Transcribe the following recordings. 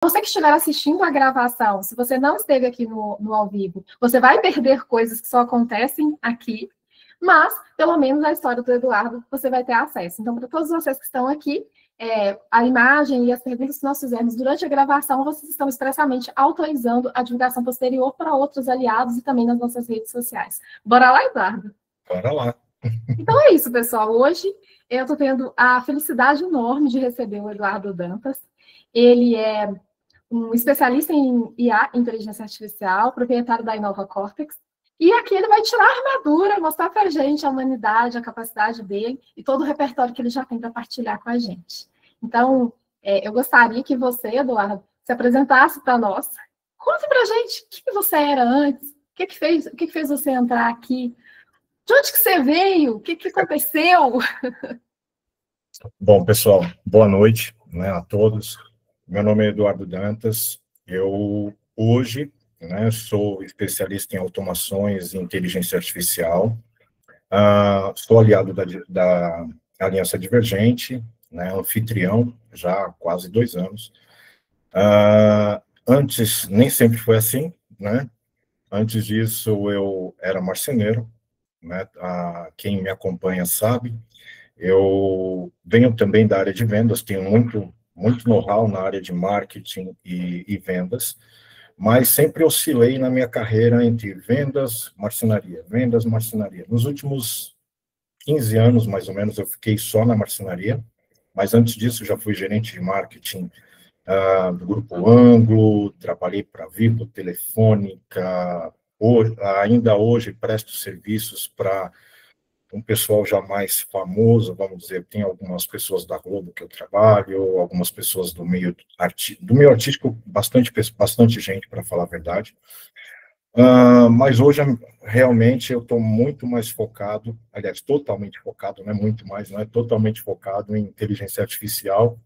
Você que estiver assistindo a gravação, se você não esteve aqui no ao vivo, você vai perder coisas que só acontecem aqui, mas, pelo menos, a história do Eduardo, você vai ter acesso. Então, para todos vocês que estão aqui, a imagem e as perguntas que nós fizemos durante a gravação, vocês estão expressamente autorizando a divulgação posterior para outros aliados e também nas nossas redes sociais. Bora lá, Eduardo? Bora lá. Então é isso, pessoal. Hoje eu estou tendo a felicidade enorme de receber o Eduardo Dantas. Ele é um especialista em IA, inteligência artificial, proprietário da Inova Cortex. E aqui ele vai tirar a armadura, mostrar para a gente a humanidade, a capacidade dele e todo o repertório que ele já tem para partilhar com a gente. Então, eu gostaria que você, Eduardo, se apresentasse para nós. Conta para a gente o que você era antes, o que fez você entrar aqui, de onde que você veio, o que aconteceu? Bom, pessoal, boa noite, né, a todos. Meu nome é Eduardo Dantas. Eu, hoje, sou especialista em automações e inteligência artificial. Sou aliado da Aliança Divergente, anfitrião, já há quase 2 anos. Antes, nem sempre foi assim, né? Antes disso, eu era marceneiro, né? Quem me acompanha sabe. Eu venho também da área de vendas, tenho muito know-how na área de marketing e vendas, mas sempre oscilei na minha carreira entre vendas, marcenaria, vendas, marcenaria. Nos últimos 15 anos, mais ou menos, eu fiquei só na marcenaria, mas antes disso já fui gerente de marketing do Grupo Anglo, trabalhei para Vivo, Telefônica, ainda hoje presto serviços para um pessoal já mais famoso, vamos dizer, tem algumas pessoas da Globo que eu trabalho, algumas pessoas do meio artístico, bastante gente, para falar a verdade. Mas hoje, realmente, eu estou muito mais focado, aliás, totalmente focado, não é muito mais, não é totalmente focado em inteligência artificial,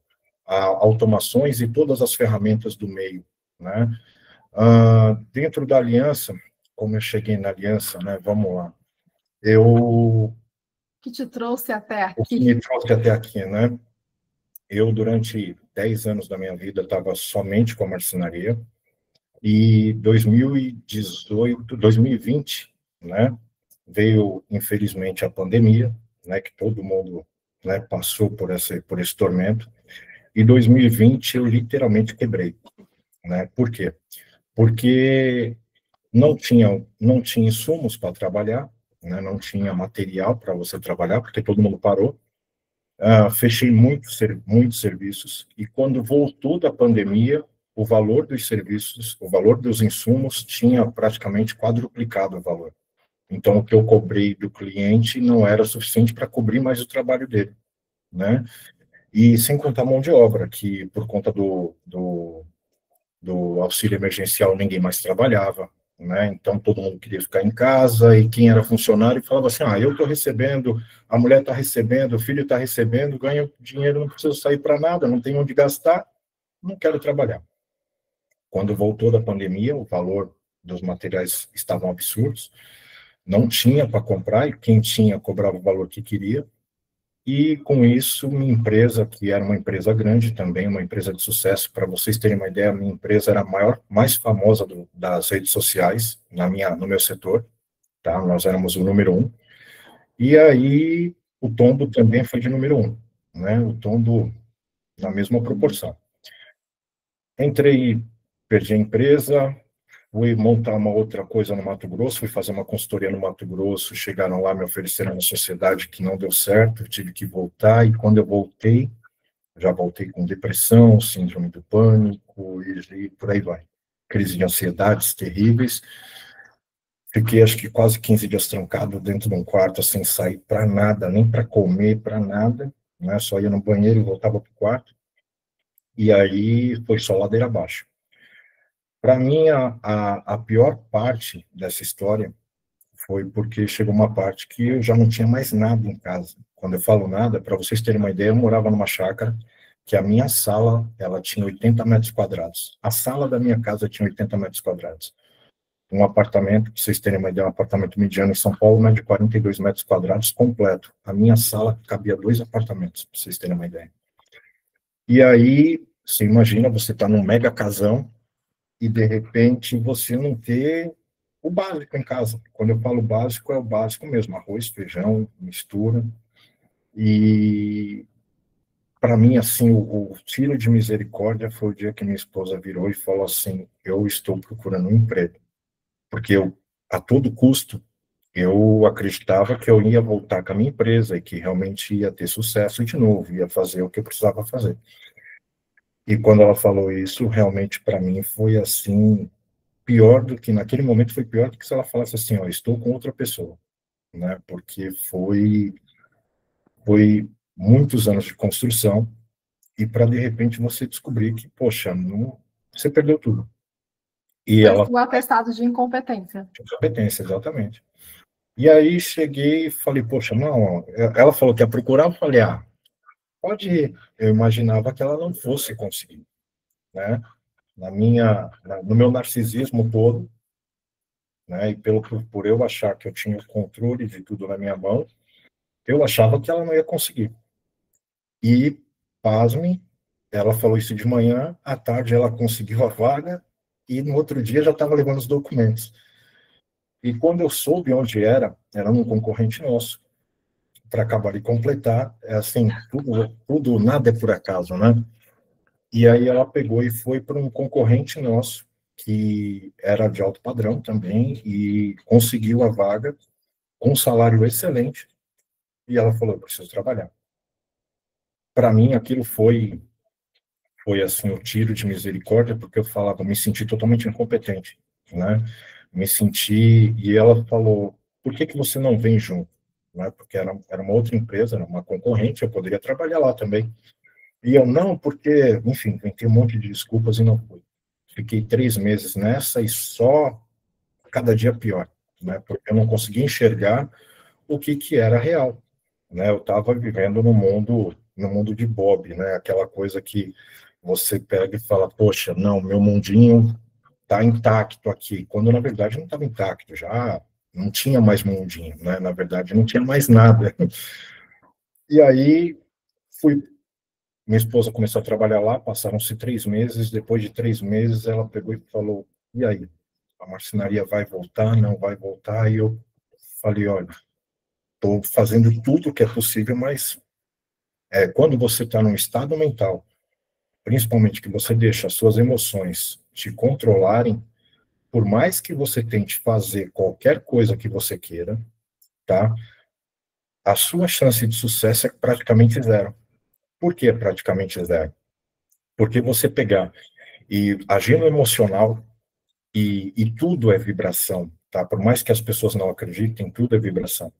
automações e todas as ferramentas do meio, né? Dentro da Aliança, como eu cheguei na Aliança, né, vamos lá, que te trouxe até aqui? O que me trouxe até aqui, né? Eu, durante 10 anos da minha vida, estava somente com a marcenaria, e 2020, né, veio, infelizmente, a pandemia, né, que todo mundo, né, passou por esse tormento, e 2020 eu literalmente quebrei, né? Por quê? Porque não tinha insumos para trabalhar, né, não tinha material para você trabalhar, porque todo mundo parou. Fechei muitos serviços, e quando voltou da pandemia, o valor dos serviços, o valor dos insumos tinha praticamente quadruplicado o valor. Então, o que eu cobrei do cliente não era suficiente para cobrir mais o trabalho dele, né? E sem contar a mão de obra, que por conta do auxílio emergencial ninguém mais trabalhava, né? Então todo mundo queria ficar em casa, e quem era funcionário falava assim: eu estou recebendo, a mulher está recebendo, o filho está recebendo, ganho dinheiro, não preciso sair para nada, não tenho onde gastar, não quero trabalhar. Quando voltou da pandemia, o valor dos materiais estavam absurdos, não tinha para comprar, e quem tinha cobrava o valor que queria. E, com isso, minha empresa, que era uma empresa grande também, uma empresa de sucesso, para vocês terem uma ideia, minha empresa era a mais famosa das redes sociais, no meu setor, tá? Nós éramos o número 1. E aí, o tombo também foi de número 1, né? O tombo na mesma proporção. Entrei, perdi a empresa, fui montar uma outra coisa no Mato Grosso, fui fazer uma consultoria no Mato Grosso, chegaram lá, me ofereceram uma sociedade que não deu certo, tive que voltar, e quando eu voltei, já voltei com depressão, síndrome do pânico, e por aí vai. Crise de ansiedades terríveis. Fiquei, acho que quase 15 dias trancado dentro de um quarto, sem sair para nada, nem para comer, para nada, né? Só ia no banheiro e voltava para o quarto. E aí foi só ladeira abaixo. Para mim, a pior parte dessa história foi porque chegou uma parte que eu já não tinha mais nada em casa. Quando eu falo nada, para vocês terem uma ideia, eu morava numa chácara, que a minha sala, ela tinha 80 metros quadrados. A sala da minha casa tinha 80 metros quadrados. Um apartamento, para vocês terem uma ideia, um apartamento mediano em São Paulo, de 42 metros quadrados completo. A minha sala cabia 2 apartamentos, para vocês terem uma ideia. E aí, Você imagina, você está num mega casão e, de repente, você não ter o básico em casa. Quando eu falo básico, é o básico mesmo, arroz, feijão, mistura. E, para mim, assim, o tiro de misericórdia foi o dia que minha esposa virou e falou assim, eu estou procurando um emprego. Porque eu, a todo custo, eu acreditava que eu ia voltar com a minha empresa e que realmente ia ter sucesso de novo, ia fazer o que eu precisava fazer. E quando ela falou isso, realmente para mim foi assim, pior do que, naquele momento foi pior do que se ela falasse assim, ó, estou com outra pessoa, né? Porque foi muitos anos de construção e para de repente você descobrir que, poxa, não, você perdeu tudo. E Foi ela o atestado de incompetência. tinha competência, exatamente. E aí cheguei e falei, poxa, não, ela falou que ia procurar, eu falei, ah, pode ir. Eu imaginava que ela não fosse conseguir, né? No meu narcisismo todo, né? E por eu achar que eu tinha o controle de tudo na minha mão, eu achava que ela não ia conseguir. E, pasme, ela falou isso de manhã, à tarde ela conseguiu a vaga e no outro dia já estava levando os documentos. E quando eu soube onde era num concorrente nosso. Para acabar de completar, é assim, tudo, nada é por acaso, né? E aí ela pegou e foi para um concorrente nosso, que era de alto padrão também, e conseguiu a vaga com um salário excelente, e ela falou, eu preciso trabalhar. Para mim, aquilo foi assim, o tiro de misericórdia, porque eu falava, me senti totalmente incompetente, né? Me senti, e ela falou, por que você não vem junto? Né? Porque era uma outra empresa, era uma concorrente, eu poderia trabalhar lá também. E eu não, porque, enfim, inventei um monte de desculpas e não fui. Fiquei 3 meses nessa e só cada dia pior, né? Porque eu não conseguia enxergar o que era real, né? Eu estava vivendo no mundo de Bob, né? Aquela coisa que você pega e fala, poxa, não, meu mundinho está intacto aqui, quando na verdade não estava intacto, já não tinha mais mundinho, né? Na verdade não tinha mais nada. E aí fui minha esposa começou a trabalhar lá, passaram-se 3 meses, depois de 3 meses ela pegou e falou, e aí, a marcenaria vai voltar, não vai voltar? E eu falei, olha, estou fazendo tudo o que é possível, mas quando você está num estado mental, principalmente que você deixa as suas emoções te controlarem, por mais que você tente fazer qualquer coisa que você queira, tá? A sua chance de sucesso é praticamente zero. Por que praticamente zero? Porque você pegar e agir no emocional, e tudo é vibração, tá? Por mais que as pessoas não acreditem, tudo é vibração.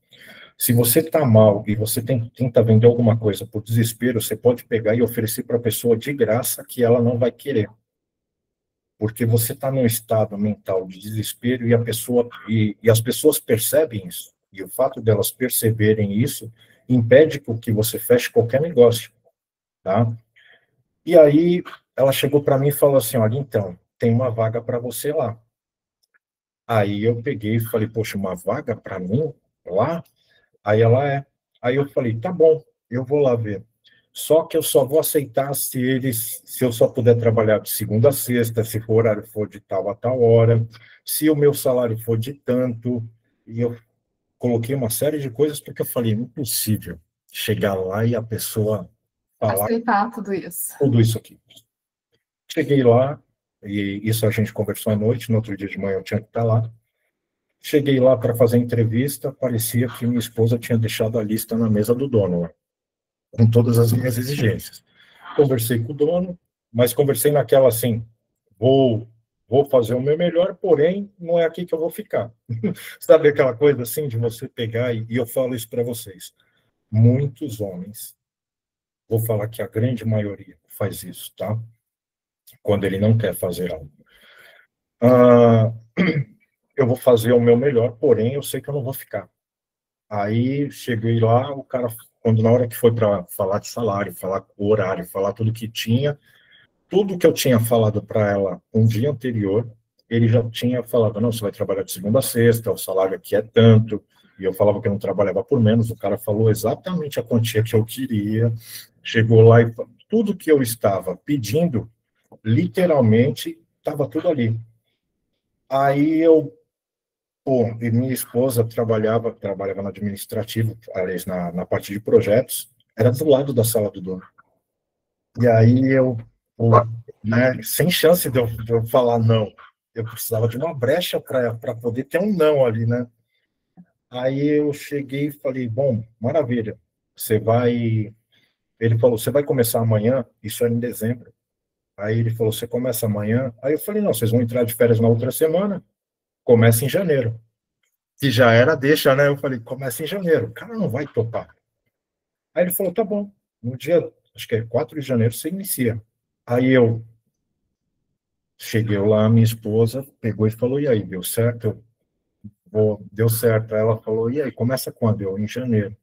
Se você está mal e você tenta vender alguma coisa por desespero, você pode pegar e oferecer para a pessoa de graça que ela não vai querer. Porque você está num estado mental de desespero e as pessoas percebem isso. E o fato delas perceberem isso impede que você feche qualquer negócio, tá? E aí ela chegou para mim e falou assim, olha, então, tem uma vaga para você lá. Aí eu peguei e falei, poxa, uma vaga para mim lá? Aí ela é. Aí eu falei, tá bom, eu vou lá ver. Só que eu só vou aceitar se eu só puder trabalhar de segunda a sexta, se o horário for de tal a tal hora, se o meu salário for de tanto. E eu coloquei uma série de coisas porque eu falei, impossível chegar lá e a pessoa falar Aceitar tudo isso. tudo isso aqui. Cheguei lá, e isso a gente conversou à noite, no outro dia de manhã eu tinha que estar lá. Cheguei lá para fazer a entrevista, parecia que minha esposa tinha deixado a lista na mesa do dono, né, com todas as minhas exigências. Conversei com o dono, mas conversei naquela assim, vou fazer o meu melhor, porém, não é aqui que eu vou ficar. Sabe aquela coisa assim de você pegar, e eu falo isso para vocês, muitos homens, vou falar que a grande maioria faz isso, tá? Quando ele não quer fazer algo. Eu vou fazer o meu melhor, porém, eu sei que eu não vou ficar. Aí cheguei lá, o cara, na hora que foi para falar de salário, falar horário, falar tudo que tinha, tudo que eu tinha falado para ela um dia anterior, ele já tinha falado, não, você vai trabalhar de segunda a sexta, o salário aqui é tanto, e eu falava que eu não trabalhava por menos, o cara falou exatamente a quantia que eu queria, chegou lá e tudo que eu estava pedindo, literalmente, estava tudo ali. Aí e minha esposa trabalhava no administrativo, aliás, na parte de projetos, era do lado da sala do dono. E aí pô, né, sem chance de eu falar não, eu precisava de uma brecha para poder ter um não ali, né? Aí eu cheguei e falei, bom, maravilha, você vai... Ele falou, você vai começar amanhã? Isso era em dezembro. Aí ele falou, você começa amanhã? Aí eu falei, não, vocês vão entrar de férias na outra semana, começa em janeiro. Que já era deixa, né? Eu falei, começa em janeiro. O cara não vai topar. Aí ele falou, tá bom. No dia, acho que é 4 de janeiro, você inicia. Aí eu cheguei lá, minha esposa pegou e falou, e aí, deu certo? Deu certo. Aí ela falou, e aí, começa quando? Eu, em janeiro.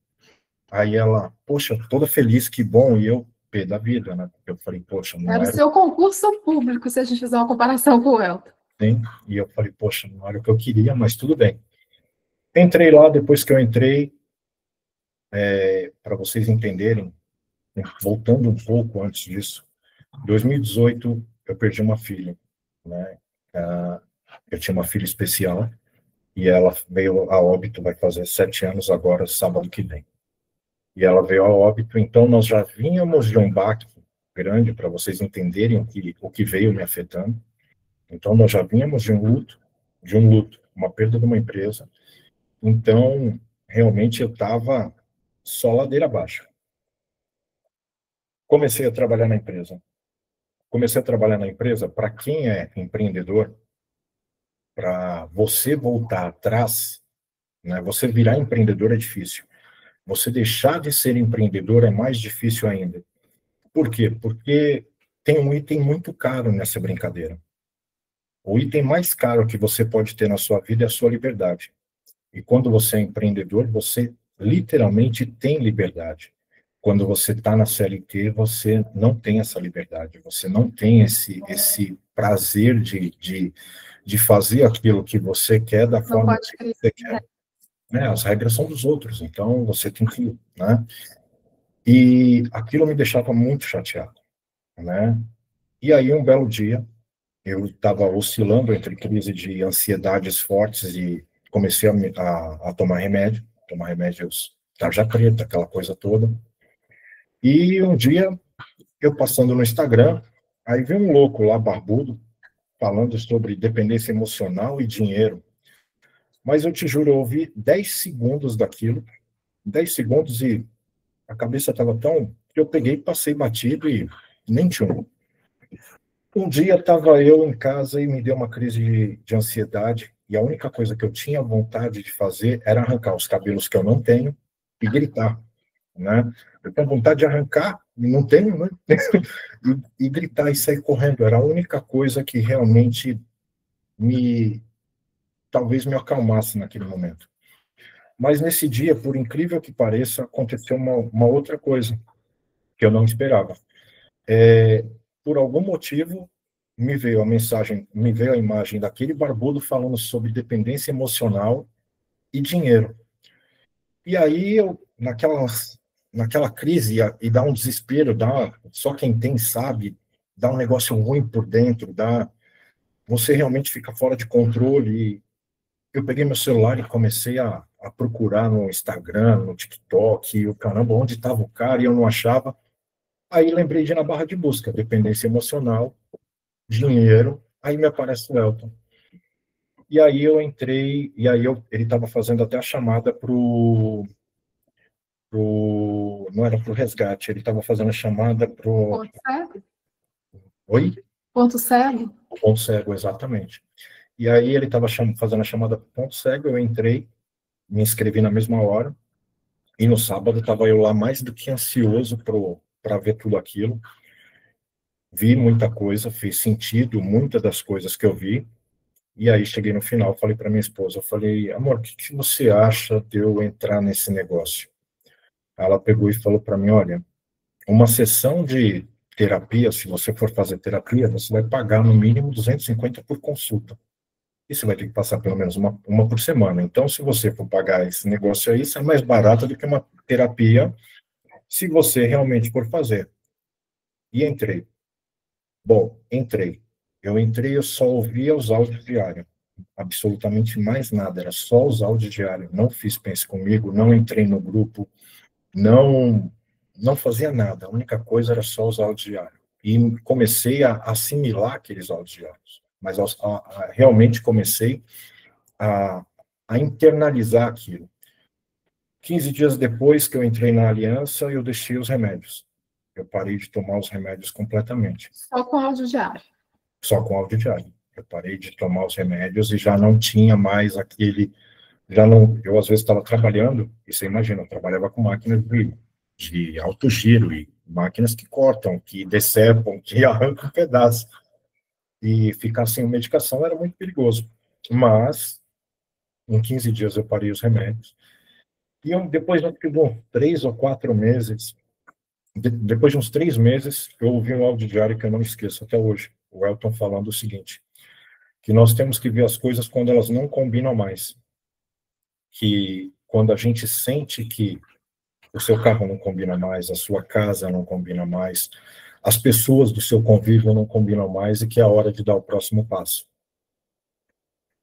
Aí ela, poxa, toda feliz, que bom. E eu, pé da vida, né? Eu falei, poxa, não Era o era... seu concurso público, se a gente fizer uma comparação com o Elton. Sim. E eu falei, poxa, não era o que eu queria, mas tudo bem. Entrei lá, depois que eu entrei, para vocês entenderem, voltando um pouco antes disso, em 2018, eu perdi uma filha, né? Eu tinha uma filha especial, e ela veio a óbito, vai fazer 7 anos agora, sábado que vem. E ela veio a óbito, então nós já vínhamos de um baque grande, para vocês entenderem o que veio me afetando. Então nós já vínhamos de um luto, uma perda de uma empresa. Então, realmente eu estava só ladeira abaixo. Comecei a trabalhar na empresa. Para quem é empreendedor, para você voltar atrás, né, você virar empreendedor é difícil. Você deixar de ser empreendedor é mais difícil ainda. Por quê? Porque tem um item muito caro nessa brincadeira. O item mais caro que você pode ter na sua vida é a sua liberdade. E quando você é empreendedor, você literalmente tem liberdade. Quando você está na CLT, você não tem essa liberdade, você não tem esse prazer de fazer aquilo que você quer da forma que você quer. Né? As regras são dos outros, então você tem que... Né? E aquilo me deixava muito chateado. Né? E aí, um belo dia, eu estava oscilando entre crise de ansiedades fortes e comecei a tomar remédios, tarja preta, aquela coisa toda. E um dia, eu passando no Instagram, aí veio um louco lá, barbudo, falando sobre dependência emocional e dinheiro. Mas eu te juro, eu ouvi 10 segundos daquilo, 10 segundos, e a cabeça estava tão... Eu peguei, passei batido e nem tinha. Um dia estava eu em casa e me deu uma crise de ansiedade, e a única coisa que eu tinha vontade de fazer era arrancar os cabelos que eu não tenho e gritar, né? Eu tenho vontade de arrancar, e não tenho, né? e gritar e sair correndo. Era a única coisa que realmente talvez me acalmasse naquele momento. Mas nesse dia, por incrível que pareça, aconteceu uma outra coisa que eu não esperava. Por algum motivo, me veio a imagem daquele barbudo falando sobre dependência emocional e dinheiro. E aí eu, naquela crise, e dá um desespero, só quem tem sabe, dá um negócio ruim por dentro, você realmente fica fora de controle. E eu peguei meu celular e comecei a procurar no Instagram, no TikTok, e o caramba, onde estava o cara, e eu não achava. Aí lembrei de ir na barra de busca, dependência emocional, dinheiro, aí me aparece o Elton. E aí eu entrei, ele estava fazendo até a chamada não era pro resgate, ele estava fazendo a chamada Ponto cego? Oi? Ponto cego? Ponto cego, exatamente. E aí ele estava fazendo a chamada ponto cego, eu entrei, me inscrevi na mesma hora, e no sábado estava eu lá mais do que ansioso para ver tudo aquilo. Vi muita coisa, fez sentido, muitas das coisas que eu vi. E aí cheguei no final, falei para minha esposa, eu falei, amor, o que você acha de eu entrar nesse negócio? Ela pegou e falou para mim, olha, uma sessão de terapia, se você for fazer terapia, você vai pagar no mínimo 250 por consulta. E você vai ter que passar pelo menos uma por semana. Então, se você for pagar esse negócio aí, isso é mais barato do que uma terapia, se você realmente for fazer. E entrei. Bom, entrei. Eu só ouvia os áudios diários. Absolutamente mais nada, era só os áudios diários. Não fiz Pense Comigo, não entrei no grupo, não, não fazia nada. A única coisa era só os áudios diários. E comecei a assimilar aqueles áudios diários. Mas realmente comecei a, a internalizar aquilo. 15 dias depois que eu entrei na aliança, eu deixei os remédios. Eu parei de tomar os remédios completamente. Só com áudio diário? Só com áudio diário. Eu parei de tomar os remédios e já não tinha mais aquele... Já não, eu, às vezes, estava trabalhando, e você imagina, eu trabalhava com máquinas de alto giro, e máquinas que cortam, que decepam, que arrancam um pedaço. E ficar sem medicação era muito perigoso. Mas, em 15 dias, eu parei os remédios. E depois de 3 ou 4 meses, depois de uns 3 meses, eu ouvi um áudio diário que eu não esqueço até hoje. O Elton falando o seguinte, que nós temos que ver as coisas quando elas não combinam mais. Que quando a gente sente que o seu carro não combina mais, a sua casa não combina mais, as pessoas do seu convívio não combinam mais e que é a hora de dar o próximo passo.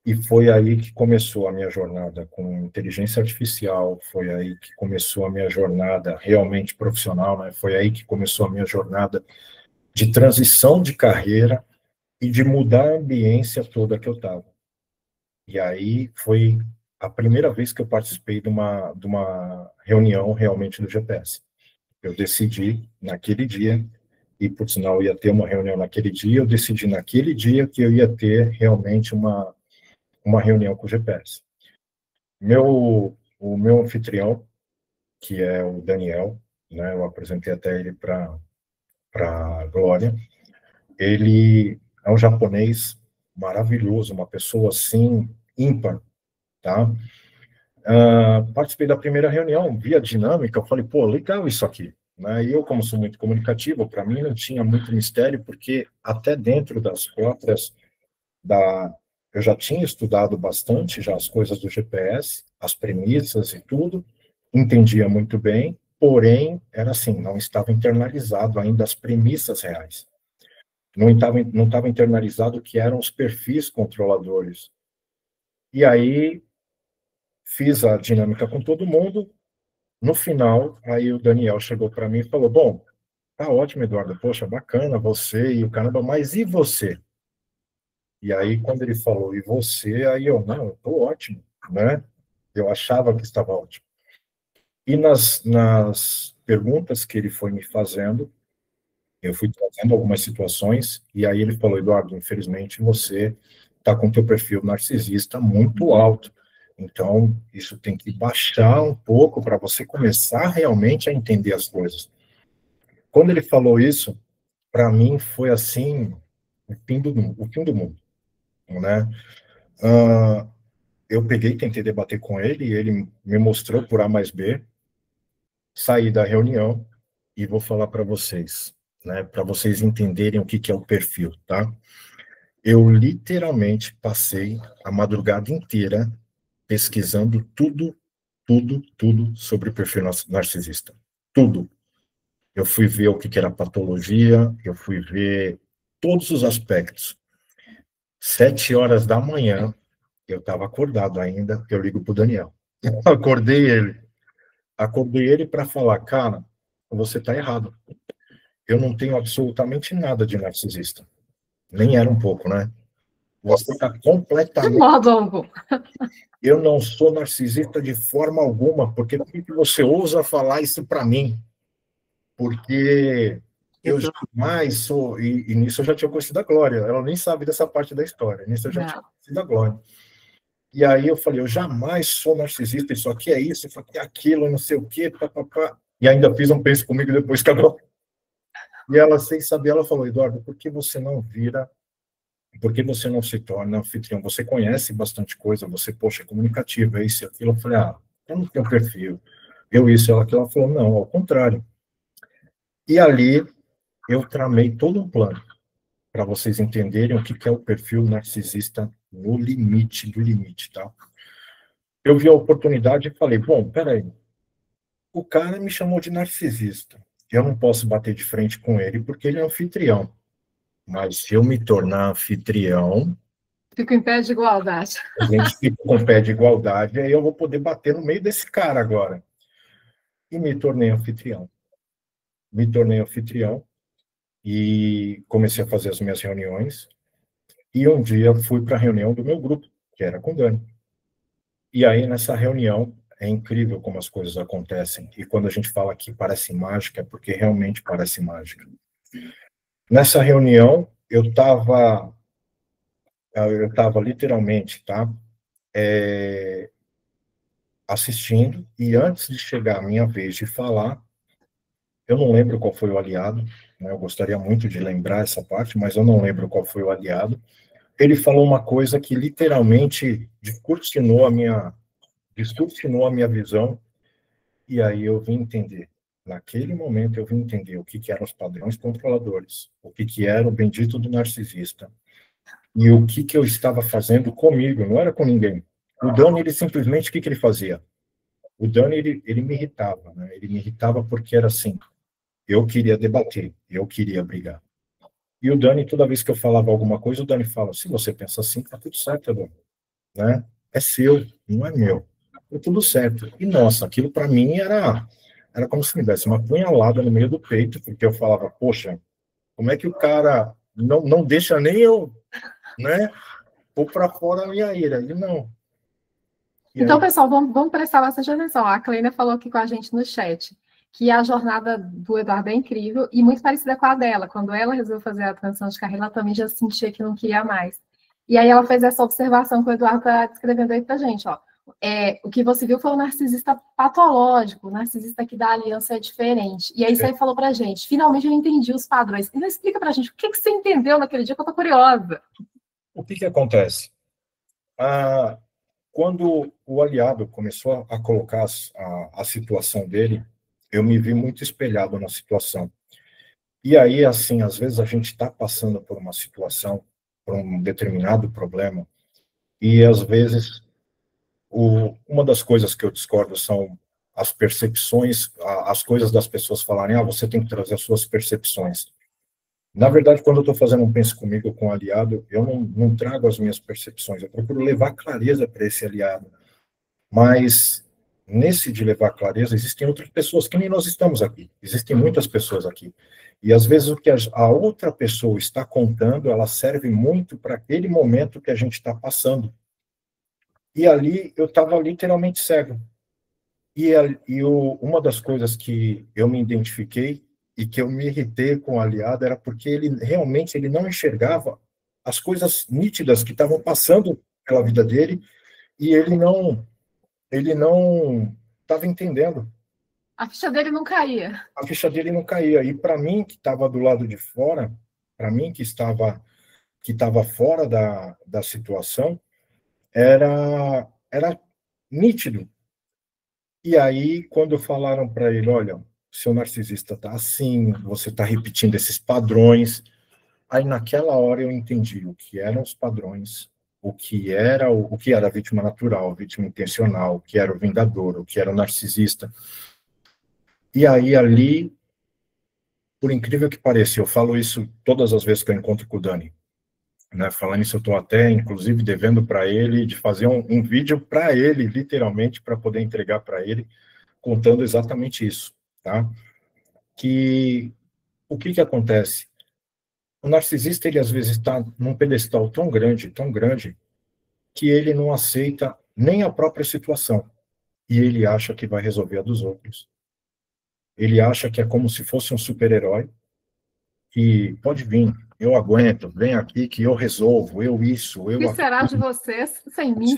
E foi aí que começou a minha jornada com inteligência artificial, foi aí que começou a minha jornada realmente profissional, né? Foi aí que começou a minha jornada de transição de carreira e de mudar a ambiência toda que eu estava. E aí foi a primeira vez que eu participei de uma reunião realmente do GPS. Eu decidi naquele dia, e por sinal ia ter uma reunião naquele dia, eu decidi naquele dia que eu ia ter realmente uma reunião com o GPS. O meu anfitrião, que é o Daniel, né, eu apresentei até ele para a Glória, ele é um japonês maravilhoso, uma pessoa assim, ímpar, tá? Participei da primeira reunião, vi a dinâmica, eu falei, pô, legal isso aqui. Né? E eu, como sou muito comunicativo, para mim não tinha muito mistério, porque até dentro das próprias eu já tinha estudado bastante já as coisas do GPS, as premissas e tudo, entendia muito bem, porém, era assim, não estava internalizado ainda as premissas reais. Não estava internalizado o que eram os perfis controladores. E aí, fiz a dinâmica com todo mundo. No final, aí o Daniel chegou para mim e falou, bom, tá ótimo, Eduardo, poxa, bacana você e o caramba, mas e você? E aí, quando ele falou, e você? Aí eu, não, eu tô ótimo, né? Eu achava que estava ótimo. E nas perguntas que ele foi me fazendo, eu fui trazendo algumas situações, e aí ele falou, Eduardo, infelizmente você está com o teu perfil narcisista muito alto, então isso tem que baixar um pouco para você começar realmente a entender as coisas. Quando ele falou isso, para mim foi assim, o fim do mundo, né? Eu peguei, tentei debater com ele, e ele me mostrou por A mais B, saí da reunião, e vou falar para vocês, né, para vocês entenderem o que é o perfil, tá? Eu literalmente passei a madrugada inteira pesquisando tudo sobre o perfil narcisista. Tudo. Eu fui ver o que era patologia, eu fui ver todos os aspectos. 7 horas da manhã, eu estava acordado ainda, eu ligo para o Daniel. Acordei ele para falar, cara, você está errado. Eu não tenho absolutamente nada de narcisista. Nem era um pouco, né? Você está completamente... Eu não sou narcisista de forma alguma, porque por que você ousa falar isso para mim? Porque eu jamais sou... E nisso eu já tinha conhecido a Glória. Ela nem sabe dessa parte da história. Nisso eu já tinha conhecido a Glória. E aí eu falei, eu jamais sou narcisista, isso aqui é isso é aquilo, não sei o quê, papapá. E ainda fiz um Pense Comigo depois que a Glória... E ela, sem saber, ela falou, Eduardo, por que você não se torna anfitrião? Você conhece bastante coisa, você, poxa, é comunicativo, é isso e aquilo. Eu falei, eu não tenho perfil. Isso, ela, aquilo. Ela falou, não, ao contrário. E ali, eu tramei todo um plano para vocês entenderem o que é o perfil narcisista no limite do limite, tá? Eu vi a oportunidade e falei, bom, peraí, o cara me chamou de narcisista. eu não posso bater de frente com ele porque ele é anfitrião. Mas se eu me tornar anfitrião, Fico em pé de igualdade. a gente fica com pé de igualdade, aí eu vou poder bater no meio desse cara agora. E me tornei anfitrião. Me tornei anfitrião e comecei a fazer as minhas reuniões. E um dia fui para a reunião do meu grupo, que era com o Dani. E aí, nessa reunião, é incrível como as coisas acontecem. E quando a gente fala que parece mágica, é porque realmente parece mágica. Nessa reunião, eu estava literalmente, tá? Assistindo, e antes de chegar a minha vez de falar, eu não lembro qual foi o aliado, né? Eu gostaria muito de lembrar essa parte, mas eu não lembro qual foi o aliado. Ele falou uma coisa que literalmente distorcionou a minha visão, e aí eu vim entender. Naquele momento eu vim entender o que eram os padrões controladores, o que era o bendito do narcisista, e o que eu estava fazendo comigo, não era com ninguém. O Dani, ele simplesmente, o que ele fazia? O Dani, ele me irritava, né? Ele me irritava porque era assim, eu queria debater, eu queria brigar. E o Dani, toda vez que eu falava alguma coisa, o Dani fala, se você pensa assim, tá tudo certo, Dani, né? É seu, não é meu. Tá tudo certo. E, nossa, aquilo para mim era como se me desse uma punhalada no meio do peito, porque eu falava, poxa, como é que o cara não deixa nem eu, né, pôr para fora a minha ira? E não. E Então, aí, pessoal, vamos prestar bastante atenção. A Kleina falou aqui com a gente no chat que a jornada do Eduardo é incrível e muito parecida com a dela. Quando ela resolveu fazer a transição de carreira, ela também já sentia que não queria mais. E aí ela fez essa observação que o Eduardo está descrevendo aí para a gente. Ó. O que você viu foi um narcisista patológico, o narcisista que da aliança é diferente. E aí você falou para a gente, finalmente eu entendi os padrões. Então explica para a gente, o que você entendeu naquele dia que eu estou curiosa? o que acontece? Quando o aliado começou a colocar a situação dele, eu me vi muito espelhado na situação. E aí, assim, às vezes a gente está passando por uma situação, por um determinado problema, e às vezes uma das coisas que eu discordo são as percepções, as coisas das pessoas falarem, você tem que trazer as suas percepções. Na verdade, quando eu estou fazendo um Pense Comigo com um aliado, eu não trago as minhas percepções, eu procuro levar clareza para esse aliado. Mas nesse de levar clareza, existem outras pessoas que nem nós estamos aqui. Existem muitas pessoas aqui. E às vezes o que a outra pessoa está contando, ela serve muito para aquele momento que a gente está passando. E ali eu estava literalmente cego. Uma das coisas que eu me identifiquei e que eu me irritei com o aliado era porque ele realmente não enxergava as coisas nítidas que estavam passando pela vida dele e ele não estava entendendo. A ficha dele não caía. A ficha dele não caía. E para mim, que estava do lado de fora, para mim, que estava fora da situação, era nítido. E aí, quando falaram para ele, olha, seu narcisista está assim, você está repetindo esses padrões, aí naquela hora eu entendi o que eram os padrões, o que era a vítima natural, a vítima intencional, o que era o vingador, o que era o narcisista. E aí ali, por incrível que pareça, eu falo isso todas as vezes que eu encontro com o Dani, né? Falando isso, eu estou até, inclusive, devendo para ele de fazer um vídeo para ele, literalmente, para poder entregar para ele, contando exatamente isso, tá? Que o que acontece? O narcisista, ele às vezes está num pedestal tão grande, que ele não aceita nem a própria situação. E ele acha que vai resolver a dos outros. Ele acha que é como se fosse um super-herói, que pode vir, eu aguento, vem aqui que eu resolvo, eu isso, eu O que aquilo. será de vocês sem mim?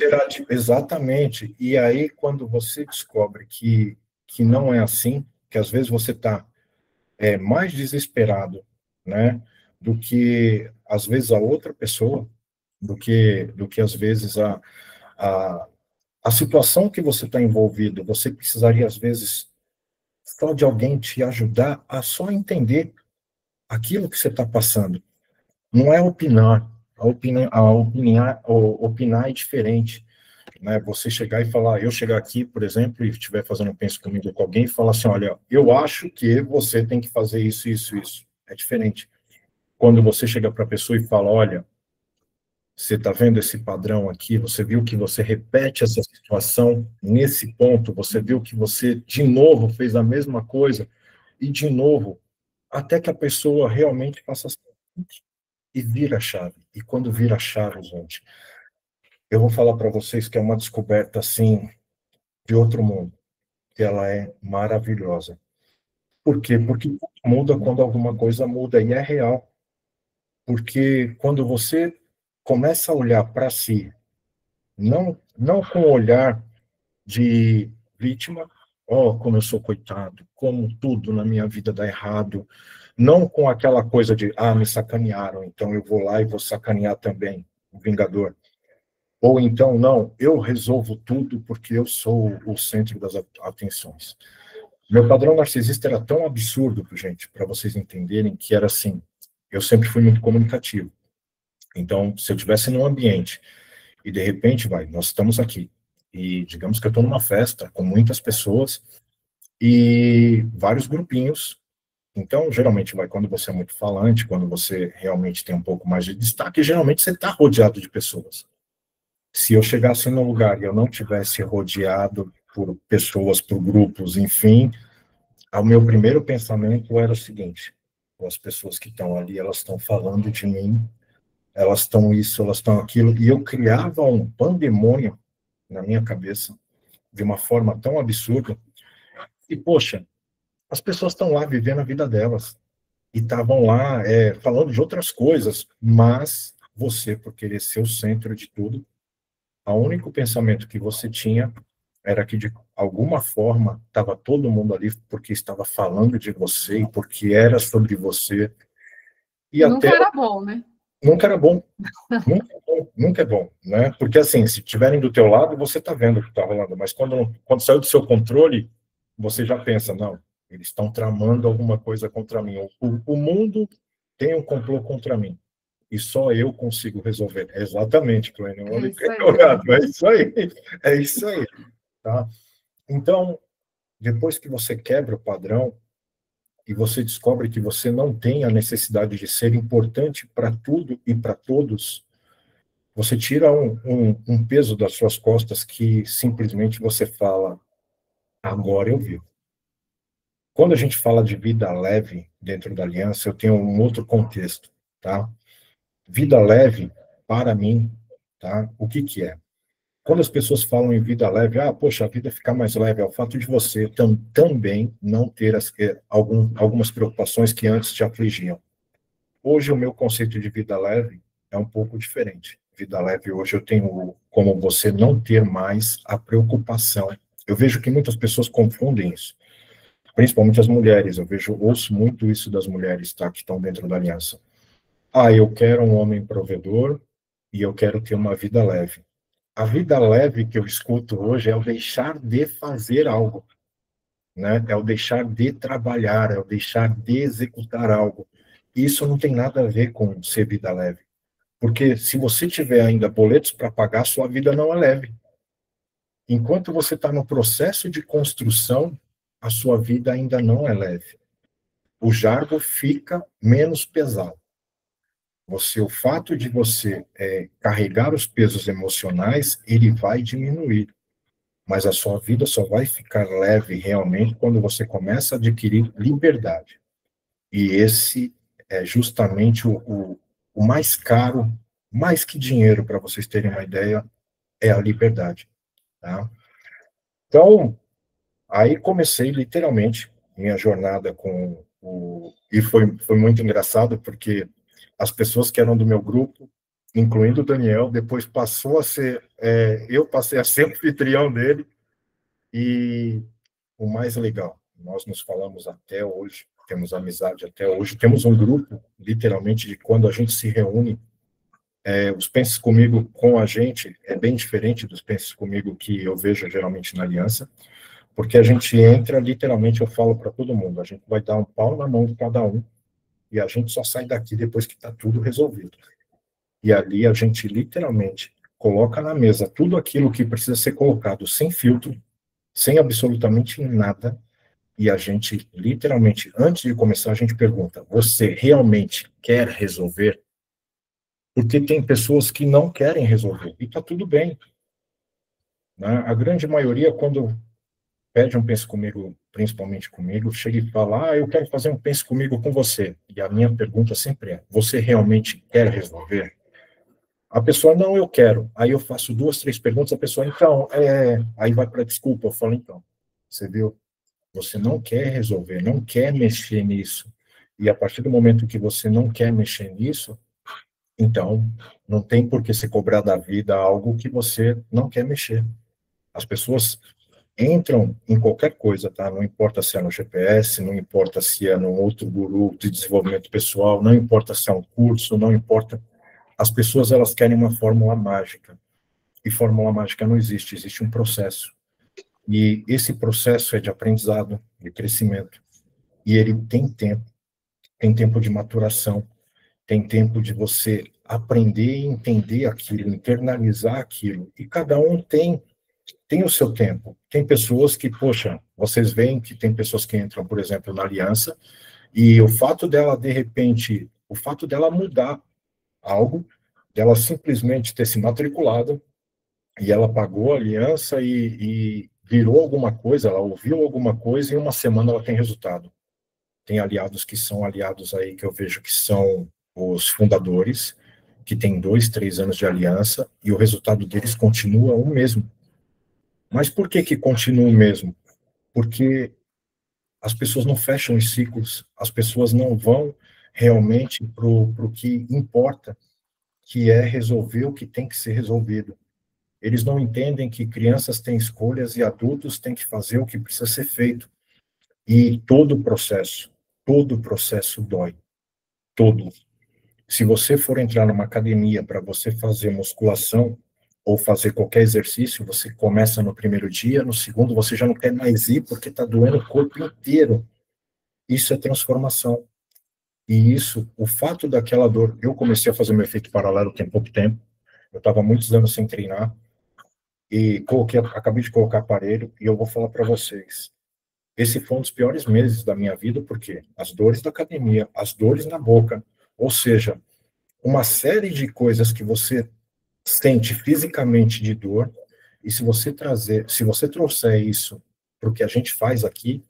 Exatamente. E aí, quando você descobre que não é assim, que às vezes você está mais desesperado, né, do que às vezes a outra pessoa, do que às vezes a, a situação que você está envolvido, você precisaria às vezes só de alguém te ajudar a só entender aquilo que você está passando. Não é opinar. Opinar é diferente. né? Você chegar e falar, eu chegar aqui, por exemplo, e estiver fazendo um penso comigo com alguém e falar assim, olha, eu acho que você tem que fazer isso, isso, isso. É diferente. Quando você chega para a pessoa e fala, olha, você está vendo esse padrão aqui, você viu que você repete essa situação nesse ponto, você viu que você, de novo, fez a mesma coisa, e de novo, até que a pessoa realmente faça assim, e vira a chave. E quando vira a chave, gente, eu vou falar para vocês que é uma descoberta, assim, de outro mundo, que ela é maravilhosa. Por quê? Porque muda quando alguma coisa muda, e é real. Porque quando você começa a olhar para si, não com o olhar de vítima, oh, como eu sou coitado, como tudo na minha vida dá errado, não com aquela coisa de, ah, me sacanearam, então eu vou lá e vou sacanear também, o Vingador. Ou então, não, eu resolvo tudo porque eu sou o centro das atenções. Meu padrão narcisista era tão absurdo, gente, para vocês entenderem, que era assim, eu sempre fui muito comunicativo. Então, se eu estivesse num ambiente e de repente, nós estamos aqui, e digamos que eu estou numa festa com muitas pessoas e vários grupinhos. Então, geralmente, quando você é muito falante, quando você realmente tem um pouco mais de destaque, geralmente você está rodeado de pessoas. Se eu chegasse num lugar e eu não tivesse rodeado por pessoas, por grupos, enfim, o meu primeiro pensamento era o seguinte: as pessoas que estão ali, elas estão falando de mim, elas estão isso, elas estão aquilo, e eu criava um pandemônio na minha cabeça, de uma forma tão absurda, e, poxa, as pessoas estão lá vivendo a vida delas, e estavam lá falando de outras coisas, mas você, por querer ser o centro de tudo, o único pensamento que você tinha era que, de alguma forma, estava todo mundo ali porque estava falando de você, e porque era sobre você, e Nunca até... era bom, né? Nunca era bom. Nunca é bom, nunca é bom, né? Porque, assim, se estiverem do teu lado, você está vendo o que está rolando, mas quando saiu do seu controle, você já pensa, não, eles estão tramando alguma coisa contra mim. O mundo tem um complô contra mim, e só eu consigo resolver. Exatamente, Clênio, É isso aí. é isso aí, é isso aí, tá? Então, depois que você quebra o padrão, e você descobre que você não tem a necessidade de ser importante para tudo e para todos, você tira um peso das suas costas que simplesmente você fala, agora eu vivo. Quando a gente fala de vida leve dentro da aliança, eu tenho um outro contexto, tá? Vida leve, para mim, tá? O que que é? Quando as pessoas falam em vida leve, poxa, a vida ficar mais leve é o fato de você também não ter algumas preocupações que antes te afligiam. Hoje, o meu conceito de vida leve é um pouco diferente. Vida leve, hoje, eu tenho como você não ter mais a preocupação. Eu vejo que muitas pessoas confundem isso, principalmente as mulheres. Ouço muito isso das mulheres, tá, que estão dentro da aliança. Eu quero um homem provedor e eu quero ter uma vida leve. A vida leve que eu escuto hoje é o deixar de fazer algo, né? É o deixar de trabalhar, é o deixar de executar algo. Isso não tem nada a ver com ser vida leve. Porque se você tiver ainda boletos para pagar, sua vida não é leve. Enquanto você está no processo de construção, a sua vida ainda não é leve. O jargo fica menos pesado. O fato de você carregar os pesos emocionais, ele vai diminuir. Mas a sua vida só vai ficar leve realmente quando você começa a adquirir liberdade. E esse é justamente o mais caro, mais que dinheiro, para vocês terem uma ideia, é a liberdade. Tá? Então, aí comecei literalmente minha jornada com o... E foi muito engraçado, porque as pessoas que eram do meu grupo, incluindo o Daniel, depois passou a ser... eu passei a ser anfitrião dele, e o mais legal, nós nos falamos até hoje, temos amizade até hoje, temos um grupo, literalmente, de quando a gente se reúne, os Penses Comigo com a gente é bem diferente dos Penses Comigo que eu vejo geralmente na Aliança, porque a gente entra, literalmente, eu falo para todo mundo, a gente vai dar um pau na mão de cada um, e a gente só sai daqui depois que está tudo resolvido. E ali a gente, literalmente, coloca na mesa tudo aquilo que precisa ser colocado sem filtro, sem absolutamente nada, e a gente, literalmente, antes de começar, a gente pergunta, você realmente quer resolver? Porque tem pessoas que não querem resolver, e está tudo bem. Né? A grande maioria, quando pede um pense comigo, principalmente comigo, chega e fala, eu quero fazer um pense comigo com você. E a minha pergunta sempre é, você realmente quer resolver? A pessoa, não, eu quero. Aí eu faço 2, 3 perguntas, a pessoa, então, aí vai para desculpa. Eu falo, então, você viu? Você não quer resolver, não quer mexer nisso. E a partir do momento que você não quer mexer nisso, então, não tem por que se cobrar da vida algo que você não quer mexer. As pessoas entram em qualquer coisa, tá? Não importa se é no GPS, não importa se é num outro guru de desenvolvimento pessoal, não importa se é um curso, não importa. As pessoas, elas querem uma fórmula mágica. E fórmula mágica não existe, existe um processo. E esse processo é de aprendizado, de crescimento. E ele tem tempo de maturação, tem tempo de você aprender e entender aquilo, internalizar aquilo. E cada um tem o seu tempo. Tem pessoas que, poxa, vocês veem que tem pessoas que entram, por exemplo, na aliança, e o fato dela, de repente, o fato dela mudar algo, dela simplesmente ter se matriculado, e ela pagou a aliança e virou alguma coisa, ela ouviu alguma coisa, e em uma semana ela tem resultado. Tem aliados que são aliados aí, que eu vejo que são os fundadores, que têm 2, 3 anos de aliança, e o resultado deles continua o mesmo. Mas por que que continua o mesmo? Porque as pessoas não fecham os ciclos, as pessoas não vão realmente para o que importa, que é resolver o que tem que ser resolvido. Eles não entendem que crianças têm escolhas e adultos têm que fazer o que precisa ser feito. E todo o processo dói. Todo. Se você for entrar numa academia para você fazer musculação ou fazer qualquer exercício, você começa no primeiro dia, no segundo você já não quer mais ir porque está doendo o corpo inteiro. Isso é transformação. E isso, o fato daquela dor, eu comecei a fazer meu efeito paralelo tem pouco tempo, eu estava muitos anos sem treinar, e acabei de colocar aparelho, e eu vou falar para vocês, esse foi um dos piores meses da minha vida, porque as dores da academia, as dores na boca, ou seja, uma série de coisas que você sente fisicamente de dor, e se você trouxer isso para o que a gente faz aqui,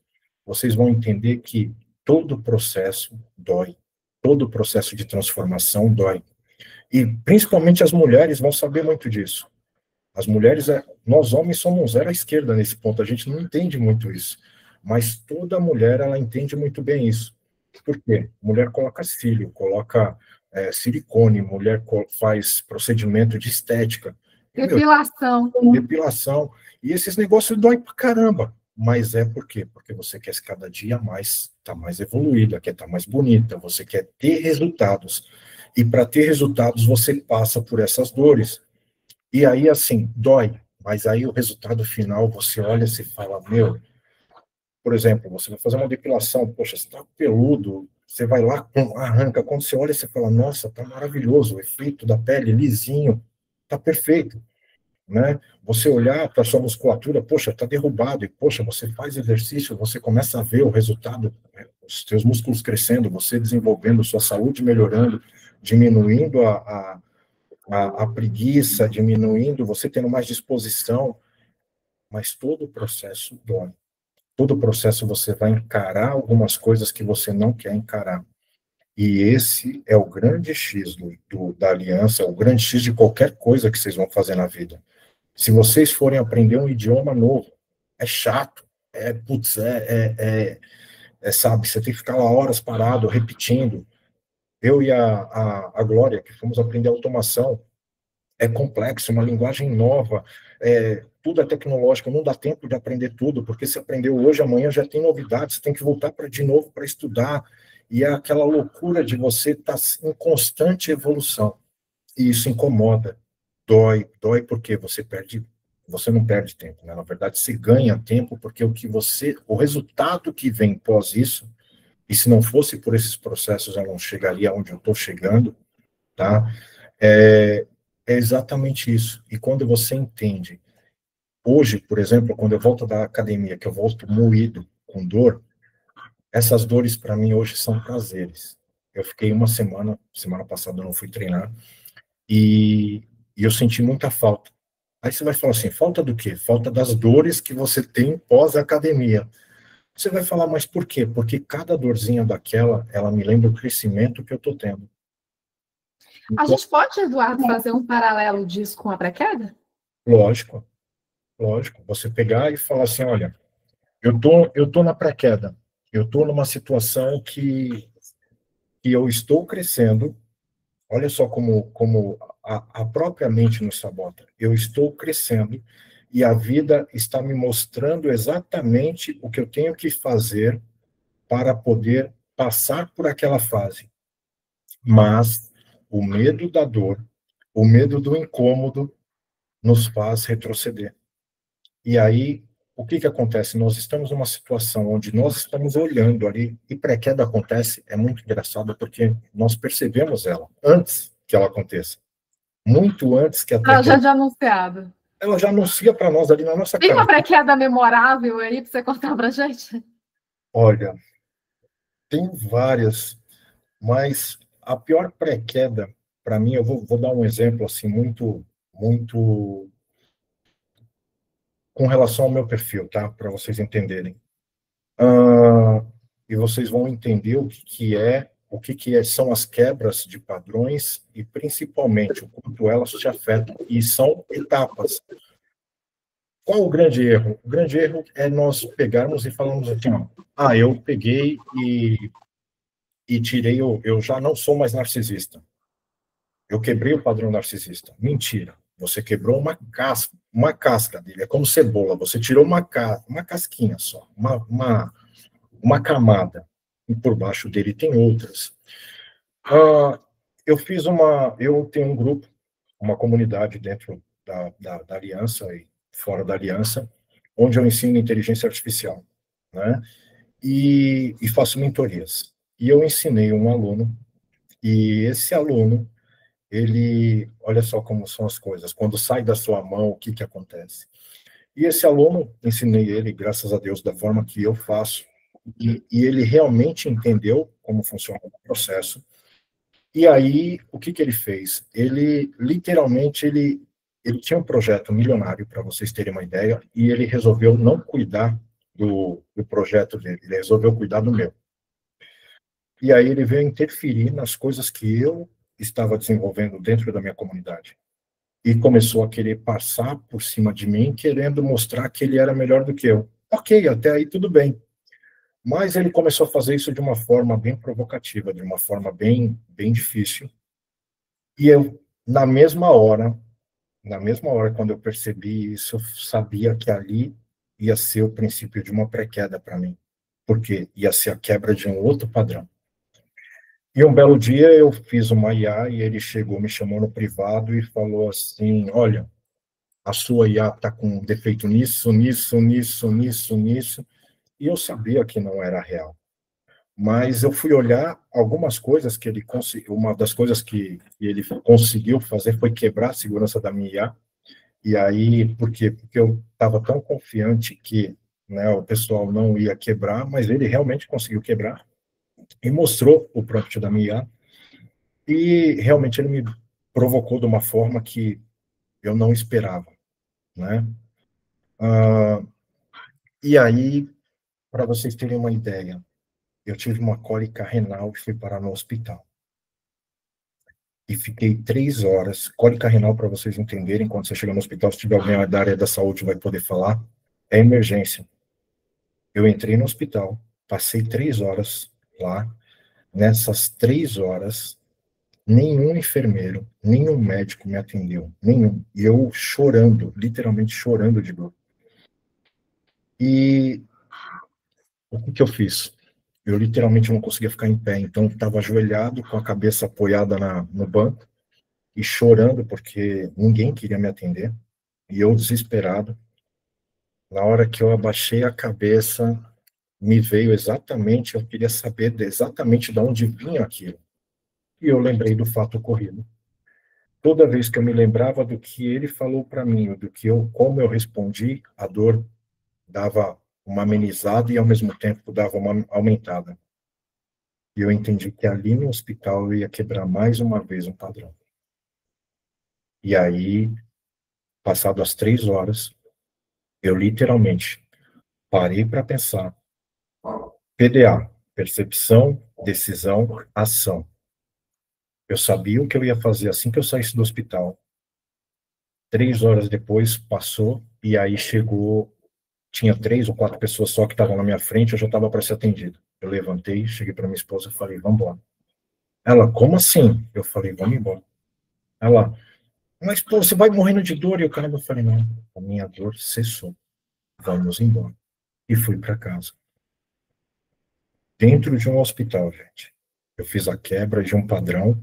vocês vão entender que todo o processo dói, todo o processo de transformação dói. E principalmente as mulheres vão saber muito disso. As mulheres, nós homens somos zero à esquerda nesse ponto, a gente não entende muito isso. Mas toda mulher, ela entende muito bem isso. Por quê? Mulher coloca cílio, coloca silicone, mulher faz procedimento de estética. Depilação. Depilação. E esses negócios dói pra caramba. Mas é por quê? Porque você quer cada dia mais estar mais evoluída, quer estar mais bonita, você quer ter resultados. E para ter resultados, você passa por essas dores. E aí, assim, dói. Mas aí o resultado final, você olha e se fala, meu, por exemplo, você vai fazer uma depilação, poxa, você está peludo, você vai lá, arranca, quando você olha, você fala, nossa, tá maravilhoso, o efeito da pele lisinho, tá perfeito, né? Você olhar para sua musculatura, poxa, tá derrubado, e poxa, você faz exercício, você começa a ver o resultado, né? Os seus músculos crescendo, você desenvolvendo, sua saúde melhorando, diminuindo a preguiça, diminuindo, você tendo mais disposição, mas todo o processo dói. Todo o processo você vai encarar algumas coisas que você não quer encarar. E esse é o grande X da aliança, o grande X de qualquer coisa que vocês vão fazer na vida. Se vocês forem aprender um idioma novo, é chato, sabe, você tem que ficar lá horas parado, repetindo. Eu e a Glória, que fomos aprender automação, é complexo, uma linguagem nova, tudo é tecnológico, não dá tempo de aprender tudo, porque se aprendeu hoje, amanhã já tem novidades, você tem que voltar de novo para estudar, e é aquela loucura de você estar em constante evolução, e isso incomoda, dói porque você não perde tempo, né? Na verdade, você ganha tempo, porque o resultado que vem pós isso, e se não fosse por esses processos, eu não chegaria onde eu estou chegando, tá? É é exatamente isso. E quando você entende, hoje, por exemplo, quando eu volto da academia, que eu volto moído, com dor, essas dores para mim hoje são prazeres. Eu fiquei uma semana passada eu não fui treinar, e, e eu senti muita falta. Aí você vai falar assim, falta do quê? Falta das dores que você tem pós-academia. Você vai falar, mas por quê? Porque cada dorzinha daquela, ela me lembra o crescimento que eu estou tendo. A Então, gente pode, Eduardo, fazer um paralelo disso com a pré-queda? lógico, lógico. Você pegar e falar assim, olha, eu tô na pré-queda, eu estou numa situação que eu estou crescendo. Olha só como a própria mente nos sabota. Eu estou crescendo e a vida está me mostrando exatamente o que eu tenho que fazer para poder passar por aquela fase. Mas o medo da dor, o medo do incômodo, nos faz retroceder. E aí, o que acontece? Nós estamos numa situação onde nós estamos olhando ali, e pré-queda acontece, é muito engraçado, porque nós percebemos ela antes que ela aconteça. Muito antes que a Já pré-queda. de anunciado. Ela já anuncia para nós ali na nossa Tem cara. uma pré-queda memorável aí para você contar para gente? Olha, tem várias, mas a pior pré-queda, para mim, eu vou dar um exemplo assim muito com relação ao meu perfil, tá? Para vocês entenderem. Ah, e vocês vão entender são as quebras de padrões e principalmente o quanto elas te afetam. E são etapas. Qual o grande erro? O grande erro é nós pegarmos e falarmos assim, ó, eu peguei e tirei, eu já não sou mais narcisista. Eu quebrei o padrão narcisista. Mentira. Você quebrou uma casca dele. É como cebola. Você tirou uma casquinha só, uma camada. E por baixo dele tem outras. Eu tenho um grupo, uma comunidade dentro da Aliança e fora da Aliança, onde eu ensino inteligência artificial, né? E faço mentorias. E eu ensinei um aluno, e esse aluno, olha só como são as coisas, quando sai da sua mão, o que acontece? E esse aluno, ensinei ele, graças a Deus, da forma que eu faço, e ele realmente entendeu como funciona o processo. E aí, o que ele fez? Ele, literalmente, ele tinha um projeto milionário, para vocês terem uma ideia, e ele resolveu não cuidar do projeto dele, ele resolveu cuidar do meu. E aí ele veio interferir nas coisas que eu estava desenvolvendo dentro da minha comunidade. E começou a querer passar por cima de mim, querendo mostrar que ele era melhor do que eu. Ok, até aí tudo bem. Mas ele começou a fazer isso de uma forma bem provocativa, de uma forma bem difícil. E eu, na mesma hora, quando eu percebi isso, eu sabia que ali ia ser o princípio de uma pré-queda para mim. Porque ia ser a quebra de um outro padrão. E um belo dia eu fiz uma IA e ele chegou, me chamou no privado e falou assim, olha, a sua IA está com defeito nisso, nisso, nisso, nisso, nisso. E eu sabia que não era real. Mas eu fui olhar algumas coisas que ele conseguiu, uma das coisas que ele conseguiu fazer foi quebrar a segurança da minha IA. E aí, por quê? Porque eu estava tão confiante que, né, o pessoal não ia quebrar, mas ele realmente conseguiu quebrar e mostrou o prompt da minha IA. E realmente ele me provocou de uma forma que eu não esperava, né? Ah, e aí, para vocês terem uma ideia, eu tive uma cólica renal e fui parar no hospital. E fiquei 3 horas, cólica renal, para vocês entenderem, quando você chega no hospital, se tiver alguém da área da saúde vai poder falar, é emergência. Eu entrei no hospital, passei 3 horas lá, nessas 3 horas, nenhum enfermeiro, nenhum médico me atendeu, nenhum. E eu chorando, literalmente chorando de dor. E o que eu fiz? Eu literalmente não conseguia ficar em pé, então estava ajoelhado, com a cabeça apoiada no banco, e chorando porque ninguém queria me atender, e eu desesperado. Na hora que eu abaixei a cabeça, me veio exatamente, eu queria saber exatamente de onde vinha aquilo. E eu lembrei do fato ocorrido. toda vez que eu me lembrava do que ele falou para mim, como eu respondi, a dor dava uma amenizada e, ao mesmo tempo, dava uma aumentada. E eu entendi que ali no hospital eu ia quebrar mais uma vez um padrão. E aí, passado as 3 horas, eu literalmente parei para pensar. PDA, percepção, decisão, ação. Eu sabia o que eu ia fazer assim que eu saísse do hospital. 3 horas depois, passou, e aí chegou, tinha 3 ou 4 pessoas só que estavam na minha frente, eu já estava para ser atendido. Eu levantei, cheguei para minha esposa e falei, vamos embora. Ela, como assim? Eu falei, vamos embora. Ela, mas pô, você vai morrendo de dor? E o cara, eu falei, não, a minha dor cessou. Vamos embora. E fui para casa. Dentro de um hospital, gente. Eu fiz a quebra de um padrão,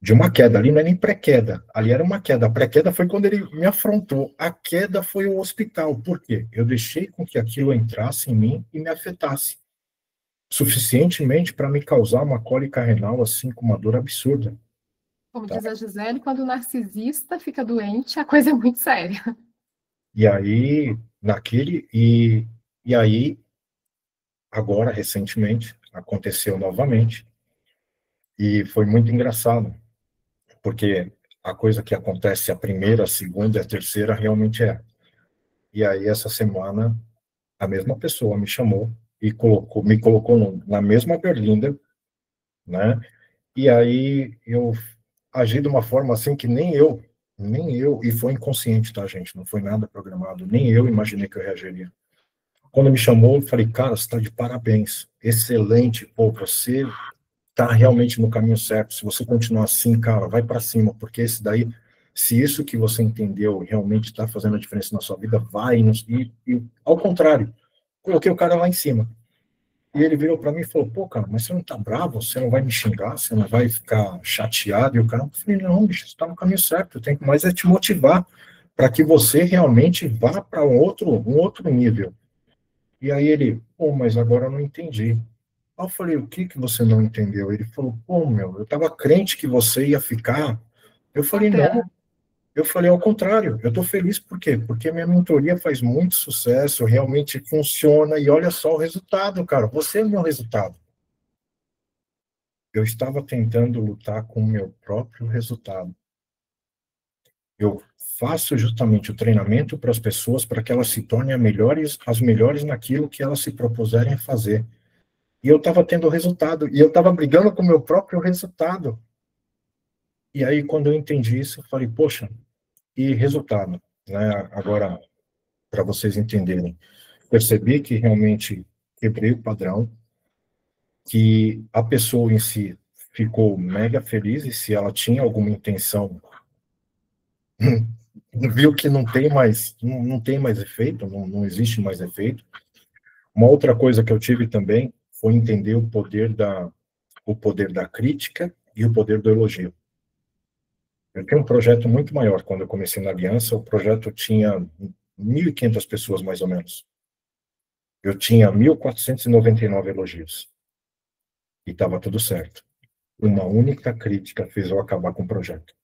de uma queda. Ali não é nem pré-queda, ali era uma queda. A pré-queda foi quando ele me afrontou. A queda foi o hospital. Por quê? Eu deixei com que aquilo entrasse em mim e me afetasse. Suficientemente para me causar uma cólica renal, assim, com uma dor absurda. Como Tá? diz a Gisele, quando o narcisista fica doente, a coisa é muito séria. E aí, e aí, agora, recentemente, aconteceu novamente, e foi muito engraçado, porque a coisa que acontece a primeira, a segunda e a terceira realmente é. E aí, essa semana, a mesma pessoa me chamou e me colocou na mesma berlinda, né? E aí, eu agi de uma forma assim que nem eu, e foi inconsciente, tá, gente? Não foi nada programado, nem eu imaginei que eu reagiria. Quando me chamou, eu falei, cara, você está de parabéns, excelente, pô, você está realmente no caminho certo. Se você continuar assim, cara, vai para cima, porque esse daí, se isso que você entendeu realmente está fazendo a diferença na sua vida, vai, e ao contrário, coloquei o cara lá em cima. E ele virou para mim e falou, pô, cara, mas você não tá bravo? Você não vai me xingar? Você não vai ficar chateado? E o cara, eu falei, não, bicho, você está no caminho certo, eu tenho que mais é te motivar para que você realmente vá para um outro nível. E aí ele, pô, mas agora eu não entendi. Aí eu falei, o que que você não entendeu? Ele falou, pô, meu, eu estava crente que você ia ficar. Eu falei, não. Bacana. Eu falei, ao contrário, eu estou feliz por quê? Porque minha mentoria faz muito sucesso, realmente funciona, e olha só o resultado, cara, você é o meu resultado. Eu estava tentando lutar com o meu próprio resultado. Eu faço justamente o treinamento para as pessoas para que elas se tornem as melhores naquilo que elas se propuserem a fazer. E eu estava tendo resultado, e eu estava brigando com o meu próprio resultado. E aí, quando eu entendi isso, eu falei, poxa, e resultado, né? Agora, para vocês entenderem, percebi que realmente quebrei o padrão, que a pessoa em si ficou mega feliz, e se ela tinha alguma intenção, viu que não tem mais efeito, não existe mais efeito. Uma outra coisa que eu tive também foi entender o poder da crítica e o poder do elogio. Eu tenho um projeto muito maior. Quando eu comecei na Aliança, o projeto tinha 1.500 pessoas, mais ou menos. Eu tinha 1.499 elogios. E estava tudo certo. Uma única crítica fez eu acabar com o projeto.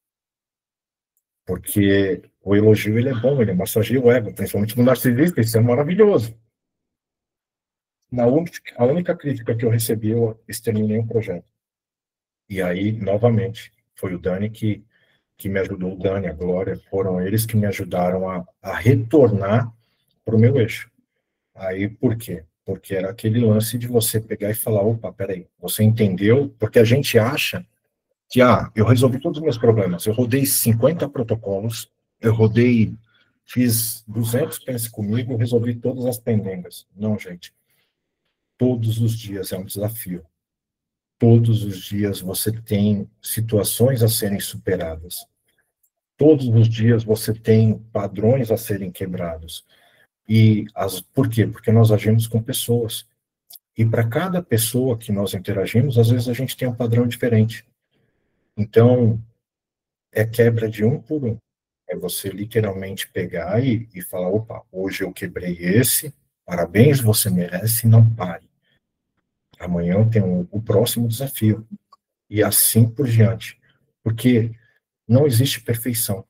Porque o elogio, ele é bom, ele massageia o ego, principalmente no narcisista, isso é maravilhoso. A única crítica que eu recebi, eu exterminei o projeto. E aí, novamente, foi o Dani que me ajudou, o Dani, a Glória, foram eles que me ajudaram a retornar para o meu eixo. Aí, por quê? Porque era aquele lance de você pegar e falar, opa, peraí, você entendeu? Porque a gente acha que, eu resolvi todos os meus problemas, eu rodei 50 protocolos, fiz 200 pense comigo, resolvi todas as pendengas. Não, gente, todos os dias é um desafio. Todos os dias você tem situações a serem superadas. Todos os dias você tem padrões a serem quebrados. Por quê? Porque nós agimos com pessoas. E para cada pessoa que nós interagimos, às vezes a gente tem um padrão diferente. Então, é quebra de um por um. É você literalmente pegar e falar, opa, hoje eu quebrei esse, parabéns, você merece, não pare. Amanhã eu tenho o próximo desafio. E assim por diante. Porque Não existe perfeição.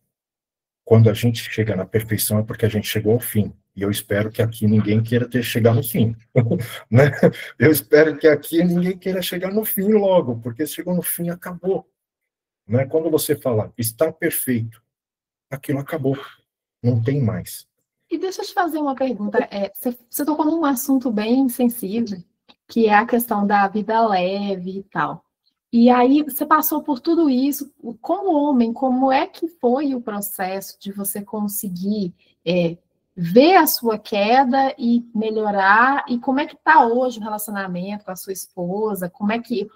Quando a gente chega na perfeição é porque a gente chegou ao fim. E eu espero que aqui ninguém queira ter chegado no fim. Né? Eu espero que aqui ninguém queira chegar no fim logo, porque se chegou no fim, acabou. Né? Quando você fala, está perfeito, aquilo acabou. Não tem mais. E deixa eu te fazer uma pergunta. Você tocou num assunto bem sensível, que é a questão da vida leve e tal. E aí você passou por tudo isso. Como homem, como é que foi o processo de você conseguir ver a sua queda e melhorar? E como é que está hoje o relacionamento com a sua esposa? Como é que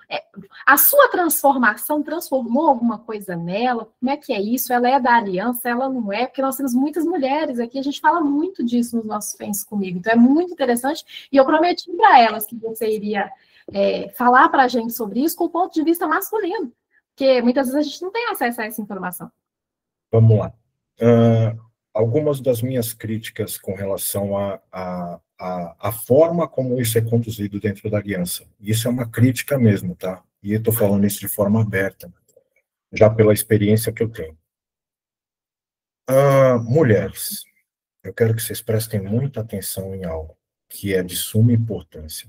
a sua transformação transformou alguma coisa nela? Como é que é isso? Ela é da aliança? Ela não é? Porque nós temos muitas mulheres aqui, a gente fala muito disso nos nossos Fens Comigo. Então é muito interessante. E eu prometi para elas que você iria falar para a gente sobre isso com o ponto de vista masculino, porque muitas vezes a gente não tem acesso a essa informação. Vamos lá. Algumas das minhas críticas com relação à forma como isso é conduzido dentro da aliança. Isso é uma crítica mesmo, tá? E eu estou falando isso de forma aberta, já pela experiência que eu tenho. Mulheres, eu quero que vocês prestem muita atenção em algo que é de suma importância.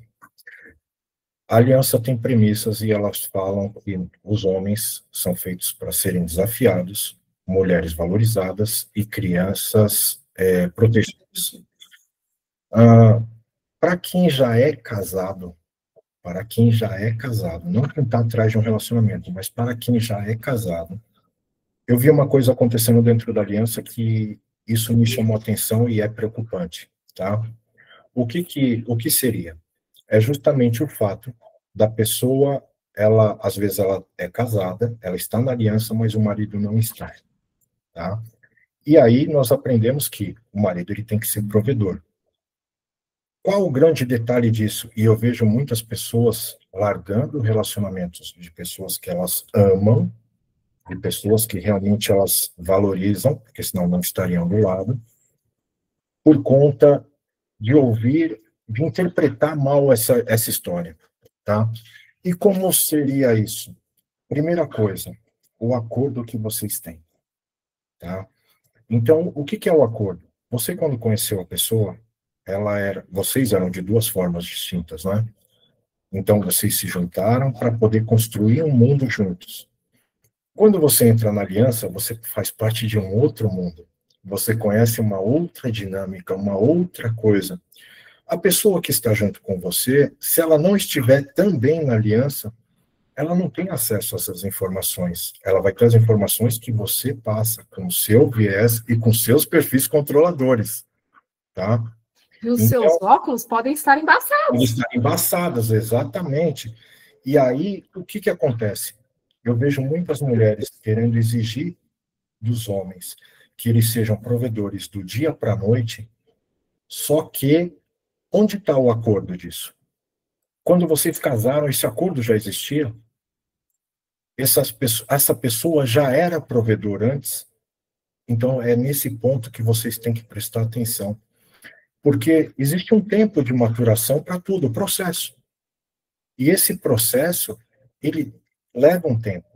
A aliança tem premissas e elas falam que os homens são feitos para serem desafiados, mulheres valorizadas e crianças protegidas. Para quem já é casado, não quem está atrás de um relacionamento, mas para quem já é casado, eu vi uma coisa acontecendo dentro da aliança que isso me chamou a atenção e é preocupante, tá? O que seria? É justamente o fato da pessoa, às vezes ela é casada, ela está na aliança, mas o marido não está, tá? E aí nós aprendemos que o marido ele tem que ser provedor. Qual o grande detalhe disso? E eu vejo muitas pessoas largando relacionamentos de pessoas que elas amam, de pessoas que realmente elas valorizam, porque senão não estariam do lado, por conta de ouvir, de interpretar mal essa história, tá? E como seria isso? Primeira coisa, o acordo que vocês têm, tá? Então, o que é o acordo? Você, quando conheceu a pessoa, vocês eram de duas formas distintas, né? Então, vocês se juntaram para poder construir um mundo juntos. Quando você entra na aliança, você faz parte de um outro mundo. Você conhece uma outra dinâmica, uma outra coisa. A pessoa que está junto com você, se ela não estiver também na aliança, ela não tem acesso a essas informações. Ela vai ter as informações que você passa com o seu viés e com seus perfis controladores, tá? E os seus óculos podem estar embaçados. Podem estar embaçadas, exatamente. E aí, o que acontece? Eu vejo muitas mulheres querendo exigir dos homens que eles sejam provedores do dia para a noite, só que onde está o acordo disso? Quando vocês casaram, esse acordo já existia? Essa pessoa já era provedor antes? Então, é nesse ponto que vocês têm que prestar atenção. Porque existe um tempo de maturação para tudo, o processo. E esse processo, ele leva um tempo.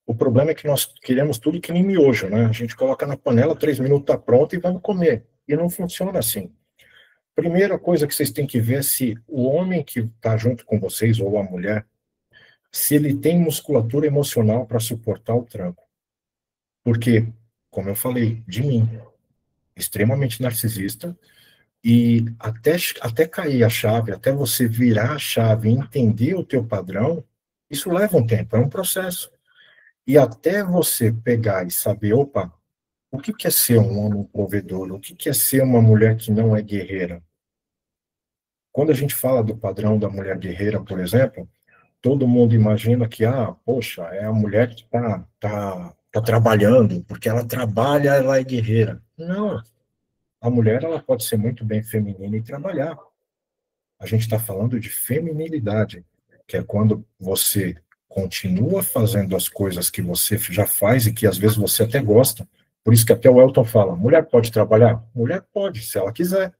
O problema é que nós queremos tudo que nem miojo, né? A gente coloca na panela, 3 minutos está pronto e vamos comer. E não funciona assim. Primeira coisa que vocês têm que ver é se o homem que está junto com vocês, ou a mulher, se ele tem musculatura emocional para suportar o tranco. Porque, como eu falei, de mim, extremamente narcisista, e até cair a chave, até você virar a chave e entender o teu padrão, isso leva um tempo, é um processo. E até você pegar e saber, opa, o que é ser um homem provedor? O que é ser uma mulher que não é guerreira? Quando a gente fala do padrão da mulher guerreira, por exemplo, todo mundo imagina que, poxa, é a mulher que tá trabalhando, porque ela trabalha, ela é guerreira. Não, a mulher ela pode ser muito bem feminina e trabalhar. A gente está falando de feminilidade, que é quando você continua fazendo as coisas que você já faz e que às vezes você até gosta. Por isso que até o Elton fala, mulher pode trabalhar? Mulher pode, se ela quiser.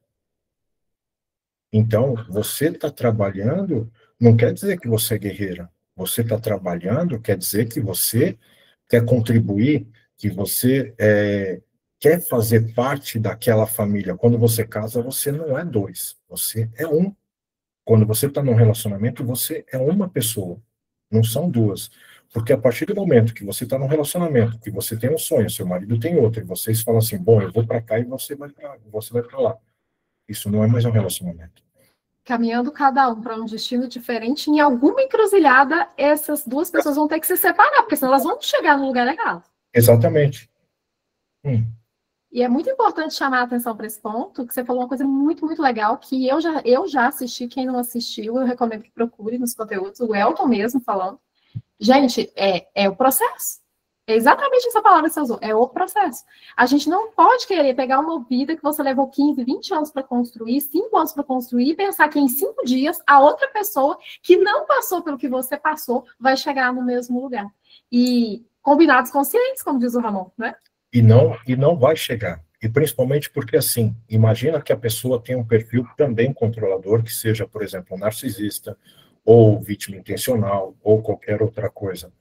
Então, você está trabalhando, não quer dizer que você é guerreira. Você está trabalhando, quer dizer que você quer contribuir, que você quer fazer parte daquela família. Quando você casa, você não é dois, você é um. Quando você está num relacionamento, você é uma pessoa, não são duas. Porque a partir do momento que você está num relacionamento, que você tem um sonho, seu marido tem outro, e vocês falam assim, bom, eu vou para cá e você vai para lá. Isso não é mais um relacionamento. Caminhando cada um para um destino diferente, em alguma encruzilhada, essas duas pessoas vão ter que se separar, porque senão elas vão chegar no lugar errado. Exatamente. E é muito importante chamar a atenção para esse ponto, que você falou uma coisa muito, muito legal, que eu já assisti, quem não assistiu, eu recomendo que procure nos conteúdos, o Elton mesmo falando. Gente, é o processo. É exatamente essa palavra que você usou, é o processo. A gente não pode querer pegar uma vida que você levou 15, 20 anos para construir, 5 anos para construir, e pensar que em 5 dias a outra pessoa que não passou pelo que você passou vai chegar no mesmo lugar. E combinados conscientes, como diz o Ramon, né? E não vai chegar. E principalmente porque, assim, imagina que a pessoa tem um perfil também controlador, que seja, por exemplo, um narcisista, ou vítima intencional, ou qualquer outra coisa.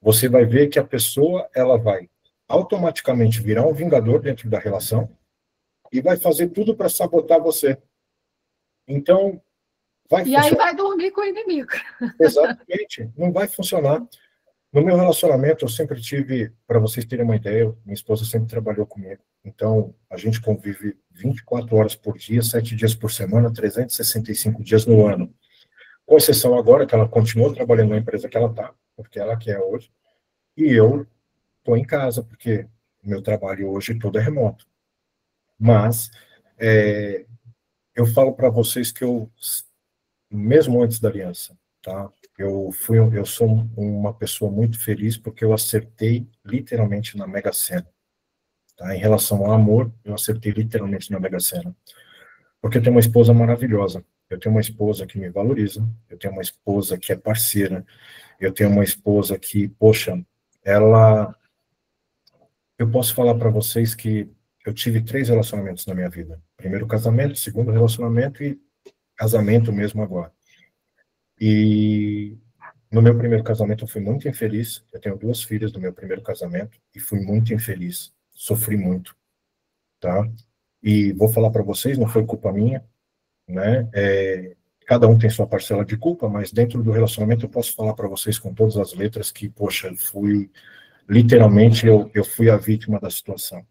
Você vai ver que a pessoa, ela vai automaticamente virar um vingador dentro da relação e vai fazer tudo para sabotar você. Então, vai funcionar. E aí vai dormir com o inimigo. Exatamente, não vai funcionar. No meu relacionamento, eu sempre tive, para vocês terem uma ideia, minha esposa sempre trabalhou comigo. Então, a gente convive 24 horas por dia, 7 dias por semana, 365 dias no ano. Com exceção agora, que ela continua trabalhando na empresa que ela está, porque ela quer hoje, e eu estou em casa, porque o meu trabalho hoje todo é remoto. Mas, eu falo para vocês que eu, mesmo antes da aliança, tá? Eu sou uma pessoa muito feliz porque eu acertei literalmente na Mega Sena. Tá? Em relação ao amor, eu acertei literalmente na Mega Sena. Porque eu tenho uma esposa maravilhosa. Eu tenho uma esposa que me valoriza. Eu tenho uma esposa que é parceira. Eu tenho uma esposa que, poxa, ela... Eu posso falar para vocês que eu tive 3 relacionamentos na minha vida. Primeiro casamento, segundo relacionamento e casamento mesmo agora. E no meu primeiro casamento eu fui muito infeliz. Eu tenho 2 filhas do meu primeiro casamento e fui muito infeliz. Sofri muito, tá? E vou falar para vocês, não foi culpa minha, né? Cada um tem sua parcela de culpa, mas dentro do relacionamento eu posso falar para vocês com todas as letras que, poxa, literalmente eu fui a vítima da situação.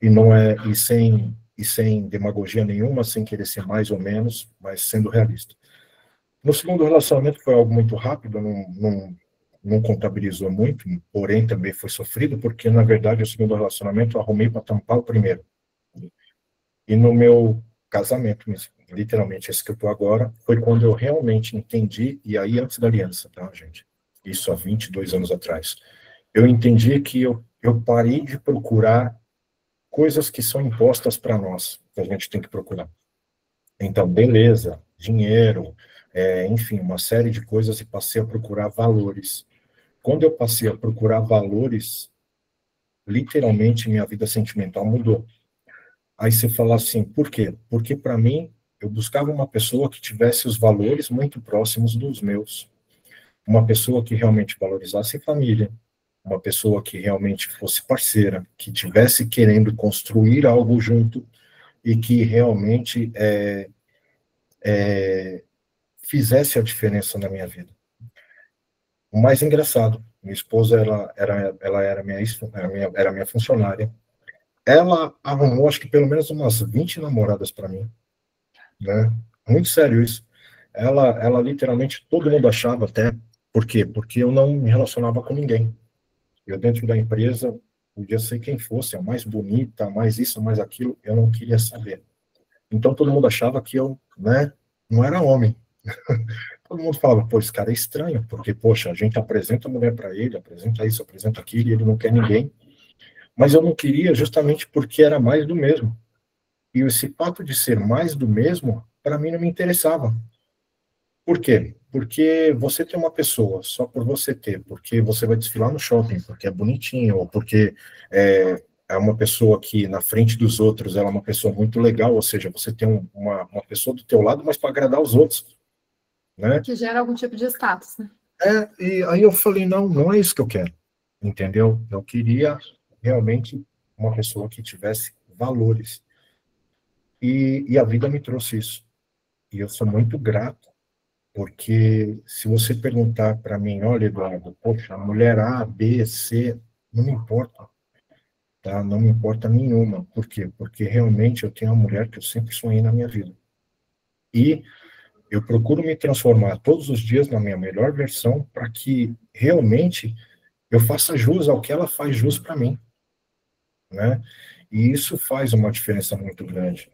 E não é sem demagogia nenhuma, sem querer ser mais ou menos, mas sendo realista. No segundo relacionamento foi algo muito rápido, não contabilizou muito, porém também foi sofrido, porque na verdade o segundo relacionamento eu arrumei para tampar o primeiro. E no meu casamento, literalmente esse que eu estou agora, foi quando eu realmente entendi, e aí antes da aliança, tá, gente? Isso há 22 anos atrás. Eu entendi que eu parei de procurar coisas que são impostas para nós, que a gente tem que procurar. Então, beleza, dinheiro, enfim, uma série de coisas, e passei a procurar valores. Quando eu passei a procurar valores, literalmente minha vida sentimental mudou. Aí você fala assim, por quê? Porque para mim, eu buscava uma pessoa que tivesse os valores muito próximos dos meus. Uma pessoa que realmente valorizasse a família, uma pessoa que realmente fosse parceira, que tivesse querendo construir algo junto e que realmente fizesse a diferença na minha vida. O mais engraçado, minha esposa era minha funcionária. Ela arrumou, acho que pelo menos umas 20 namoradas para mim, né? Muito sério isso. Ela literalmente, todo mundo achava até, por quê? Porque eu não me relacionava com ninguém. Eu dentro da empresa, podia ser quem fosse, a mais bonita, a mais isso, a mais aquilo, eu não queria saber. Então todo mundo achava que eu, né, não era homem. Todo mundo falava, pô, esse cara é estranho, porque, poxa, a gente apresenta a mulher para ele, apresenta isso, apresenta aquilo, e ele não quer ninguém. Mas eu não queria justamente porque era mais do mesmo. E esse fato de ser mais do mesmo, para mim não me interessava. Por quê? Porque você tem uma pessoa, só por você ter, porque você vai desfilar no shopping, porque é bonitinho, ou porque é uma pessoa que na frente dos outros ela é uma pessoa muito legal, ou seja, você tem uma pessoa do teu lado, mas para agradar os outros, né? Que gera algum tipo de status, né? E aí eu falei, não é isso que eu quero. entendeu? Eu queria realmente uma pessoa que tivesse valores. E a vida me trouxe isso. E eu sou muito grato, porque se você perguntar para mim, olha, Eduardo, poxa, mulher A, B, C, não me importa, tá? Não me importa nenhuma. Por quê? Porque realmente eu tenho uma mulher que eu sempre sonhei na minha vida. E eu procuro me transformar todos os dias na minha melhor versão para que realmente eu faça jus ao que ela faz jus para mim, né? E isso faz uma diferença muito grande.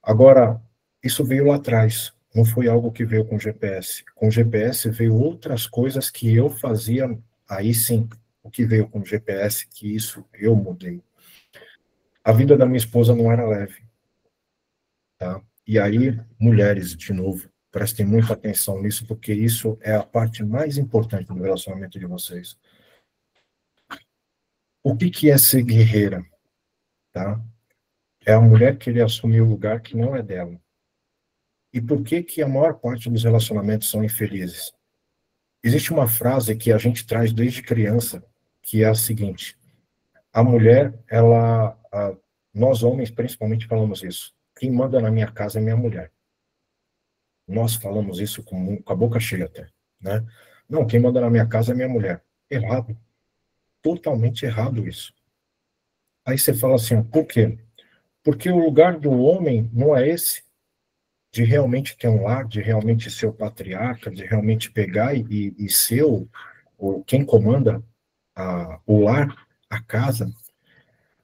Agora, isso veio lá atrás, não foi algo que veio com GPS. Com GPS veio outras coisas que eu fazia, aí sim, o que veio com GPS, que isso eu mudei. A vida da minha esposa não era leve, tá? E aí, mulheres, de novo, prestem muita atenção nisso, porque isso é a parte mais importante do relacionamento de vocês. O que que é ser guerreira, tá? É a mulher querer assumir o lugar que não é dela. E por que que a maior parte dos relacionamentos são infelizes? Existe uma frase que a gente traz desde criança, que é a seguinte: a mulher, nós homens principalmente falamos isso. Quem manda na minha casa é minha mulher. Nós falamos isso com a boca cheia até, né? Não, quem manda na minha casa é minha mulher. Errado, totalmente errado isso. Aí você fala assim, por quê? Porque o lugar do homem não é esse, de realmente ter um lar, de realmente ser o patriarca, de realmente pegar e ser quem comanda o lar, a casa,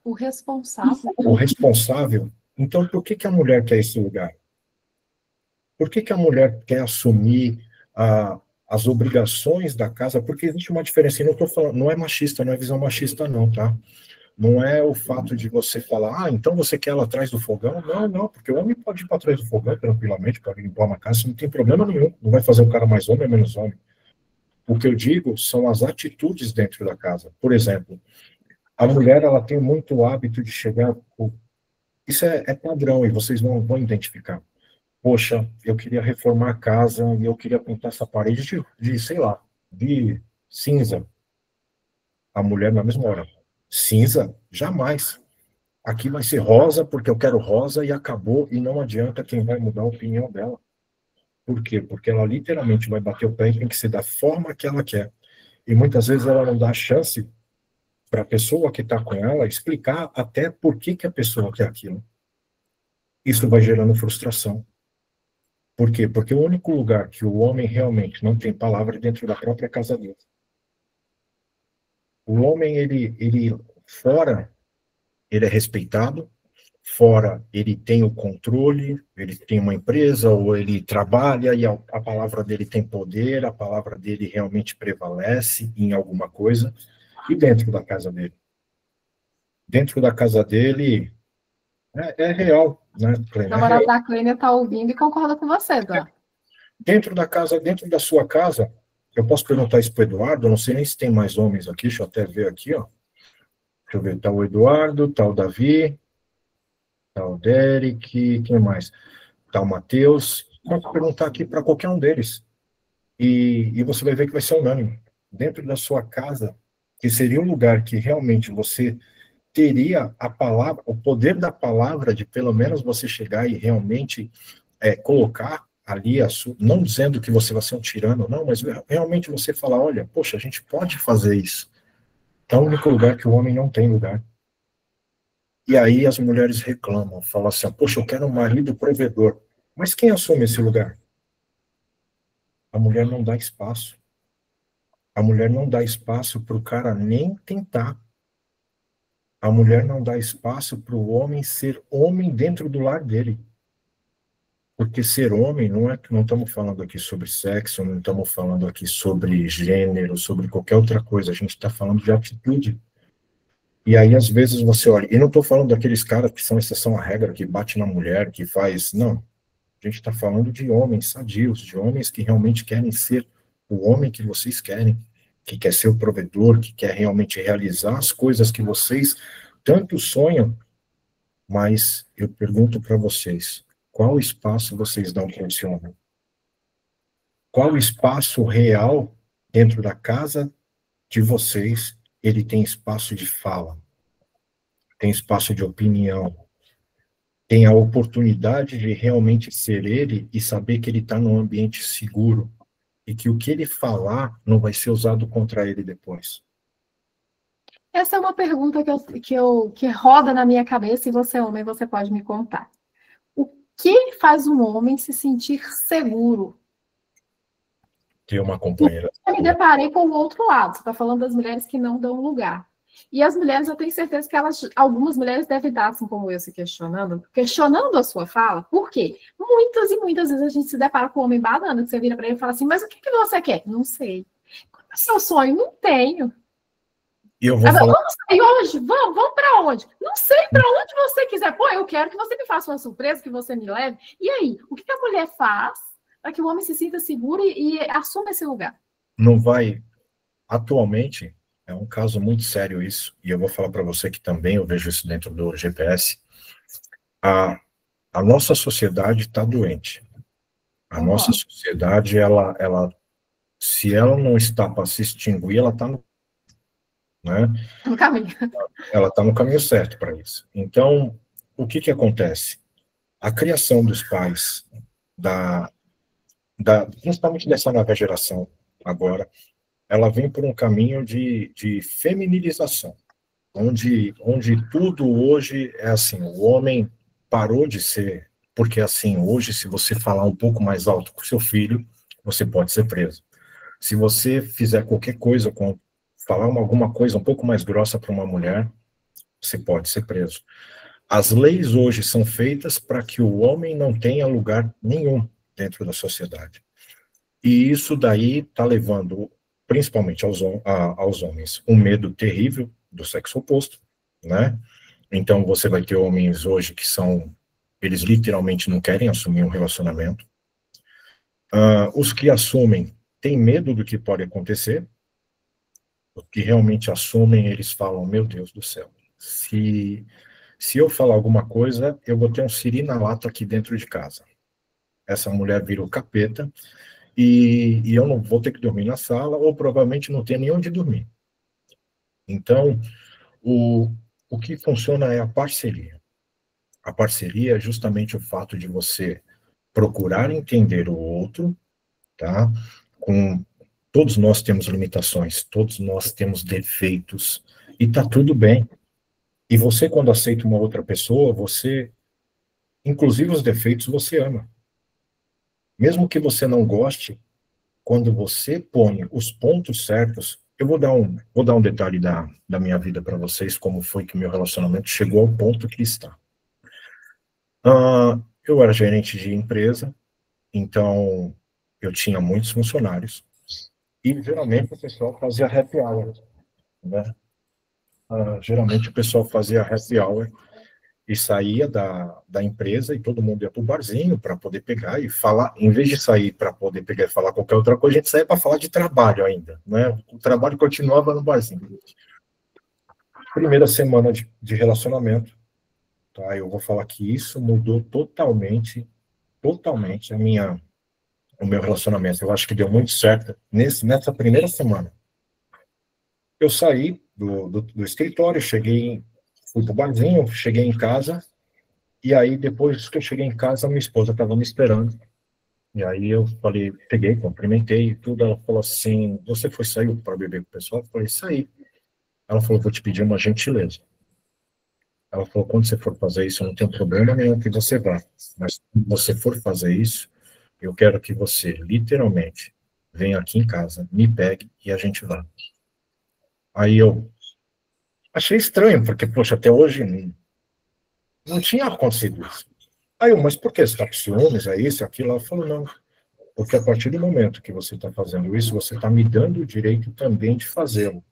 O responsável. o responsável. Então, por que que a mulher quer esse lugar? Por que que a mulher quer assumir as obrigações da casa? Porque existe uma diferença. E não estou falando, não é machista, não é visão machista, não, tá? Não é o fato de você falar, então você quer ela atrás do fogão? Não, não, porque o homem pode ir para trás do fogão tranquilamente, para limpar uma casa, não tem problema nenhum. Não vai fazer o cara mais homem ou menos homem. O que eu digo são as atitudes dentro da casa. Por exemplo, a mulher, ela tem muito o hábito de chegar. Isso é padrão e vocês vão identificar. Poxa, eu queria reformar a casa e eu queria pintar essa parede sei lá, de cinza. A mulher na mesma hora. Cinza? Jamais. Aqui vai ser rosa porque eu quero rosa e acabou, e não adianta quem vai mudar a opinião dela. Por quê? Porque ela literalmente vai bater o pé e tem que ser da forma que ela quer. E muitas vezes ela não dá chance para a pessoa que está com ela explicar até por que que a pessoa quer aquilo. Isso vai gerando frustração. Por quê? Porque o único lugar que o homem realmente não tem palavra é dentro da própria casa dele. O homem, ele fora, ele é respeitado, fora ele tem o controle, ele tem uma empresa ou ele trabalha e a palavra dele tem poder, a palavra dele realmente prevalece em alguma coisa, e dentro da casa dele. Dentro da casa dele é real, né, O Clênia? É namorado real. da Clênia está ouvindo e concorda com você, Eduardo. Dentro da casa, dentro da sua casa, eu posso perguntar isso para o Eduardo, não sei nem se tem mais homens aqui, deixa eu até ver aqui, ó. Deixa eu ver, tá o Eduardo, tá o Davi, tá o Derek, quem mais? Tá o Matheus. Posso perguntar aqui para qualquer um deles. E você vai ver que vai ser unânime. Dentro da sua casa, que seria um lugar que realmente você teria a palavra, o poder da palavra de pelo menos você chegar e realmente colocar ali não dizendo que você vai ser um tirano, não, mas realmente você falar, olha, poxa, a gente pode fazer isso. É o único lugar que o homem não tem lugar. E aí as mulheres reclamam, falam assim, poxa, eu quero um marido provedor. Mas quem assume esse lugar? A mulher não dá espaço. A mulher não dá espaço para o cara nem tentar. A mulher não dá espaço para o homem ser homem dentro do lar dele. Porque ser homem não estamos falando aqui sobre sexo, não estamos falando aqui sobre gênero, sobre qualquer outra coisa. A gente está falando de atitude. E aí, às vezes, você olha. E não estou falando daqueles caras que são exceção à regra, que bate na mulher, que faz. Não. A gente está falando de homens sadios, de homens que realmente querem ser o homem que vocês querem, que quer ser o provedor, que quer realmente realizar as coisas que vocês tanto sonham. Mas eu pergunto para vocês, qual espaço vocês dão para esse homem? Qual o espaço real dentro da casa de vocês, ele tem espaço de fala, tem espaço de opinião, tem a oportunidade de realmente ser ele e saber que ele está num ambiente seguro e que o que ele falar não vai ser usado contra ele depois. Essa é uma pergunta que roda na minha cabeça, e você, homem, você pode me contar. O que faz um homem se sentir seguro? Ter uma companheira. Eu me deparei com o outro lado. Você está falando das mulheres que não dão lugar. E as mulheres, eu tenho certeza que algumas mulheres devem estar, assim como eu, se questionando a sua fala. Por quê? Muitas e muitas vezes a gente se depara com um homem banana, que você vira para ele e fala assim, mas o que você quer? Não sei. Qual é o seu sonho? Não tenho. E eu vou falar... Vamos sair hoje? Vamos para onde? Não sei, para onde você quiser. Pô, eu quero que você me faça uma surpresa, que você me leve. E aí, o que a mulher faz para que o homem se sinta seguro e assuma esse lugar? Não vai... Atualmente, é um caso muito sério isso, e eu vou falar para você que também eu vejo isso dentro do GPS. A nossa sociedade está doente. A nossa sociedade, se ela não está para se extinguir, ela está no caminho. Ela está no caminho certo para isso. Então, o que acontece? A criação dos pais, principalmente dessa nova geração agora, ela vem por um caminho de feminilização, onde tudo hoje é assim, o homem parou de ser, porque assim, hoje, se você falar um pouco mais alto com seu filho, você pode ser preso. Se você fizer qualquer coisa, falar alguma coisa um pouco mais grossa para uma mulher, você pode ser preso. As leis hoje são feitas para que o homem não tenha lugar nenhum dentro da sociedade. E isso daí está levando, principalmente aos homens, um medo terrível do sexo oposto, né? Então você vai ter homens hoje que eles literalmente não querem assumir um relacionamento. Os que assumem têm medo do que pode acontecer. Os que realmente assumem, eles falam, meu Deus do céu, se eu falar alguma coisa, eu vou ter um siri na lata aqui dentro de casa. Essa mulher vira o capeta e eu não vou ter que dormir na sala, ou provavelmente não ter nem onde dormir. Então, o que funciona é a parceria. A parceria é justamente o fato de você procurar entender o outro, tá? Todos nós temos limitações, todos nós temos defeitos, e tá tudo bem. E você, quando aceita uma outra pessoa, inclusive os defeitos, você ama. Mesmo que você não goste, quando você põe os pontos certos, eu vou dar um detalhe da minha vida para vocês, como foi que meu relacionamento chegou ao ponto que está. Eu era gerente de empresa, então eu tinha muitos funcionários, e geralmente o pessoal fazia happy hour, né? Geralmente o pessoal fazia happy hour e saía da empresa e todo mundo ia para o barzinho para poder pegar e falar, em vez de sair para poder pegar e falar qualquer outra coisa, a gente saía para falar de trabalho ainda, né? O trabalho continuava no barzinho. Primeira semana de relacionamento, tá? Eu vou falar que isso mudou totalmente o meu relacionamento. Eu acho que deu muito certo nessa primeira semana. Eu saí do escritório, fui pro barzinho, cheguei em casa, e aí depois que eu cheguei em casa, minha esposa estava me esperando. E aí eu falei, peguei, cumprimentei e tudo. Ela falou assim, você saiu para beber com o pessoal? Eu falei, saí. Ela falou, vou te pedir uma gentileza. Ela falou, quando você for fazer isso, eu não tenho problema nenhum que você vá. Mas quando você for fazer isso, eu quero que você, literalmente, venha aqui em casa, me pegue e a gente vá. Aí eu achei estranho, porque, poxa, até hoje não tinha acontecido isso. Aí eu, mas por que? Você está com ciúmes? É isso, aquilo? Ela falou, não. Porque a partir do momento que você está fazendo isso, você está me dando o direito também de fazê-lo.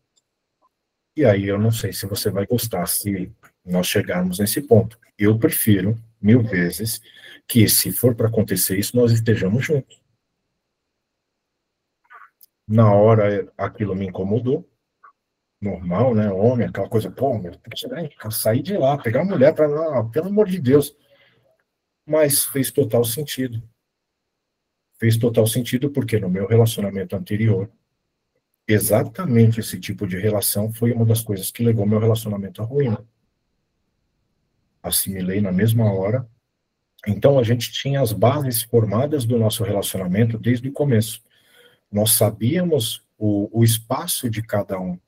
E aí eu não sei se você vai gostar se nós chegarmos nesse ponto. Eu prefiro, 1000 vezes, que se for para acontecer isso, nós estejamos juntos. Na hora, aquilo me incomodou. Normal, né? Homem, aquela coisa, pô, meu, tem que chegar em casa, sair de lá, pegar a mulher para, pelo amor de Deus. Mas fez total sentido. Fez total sentido porque no meu relacionamento anterior, exatamente esse tipo de relação foi uma das coisas que levou meu relacionamento à ruína. Assimilei na mesma hora. Então, a gente tinha as bases formadas do nosso relacionamento desde o começo. Nós sabíamos o espaço de cada um.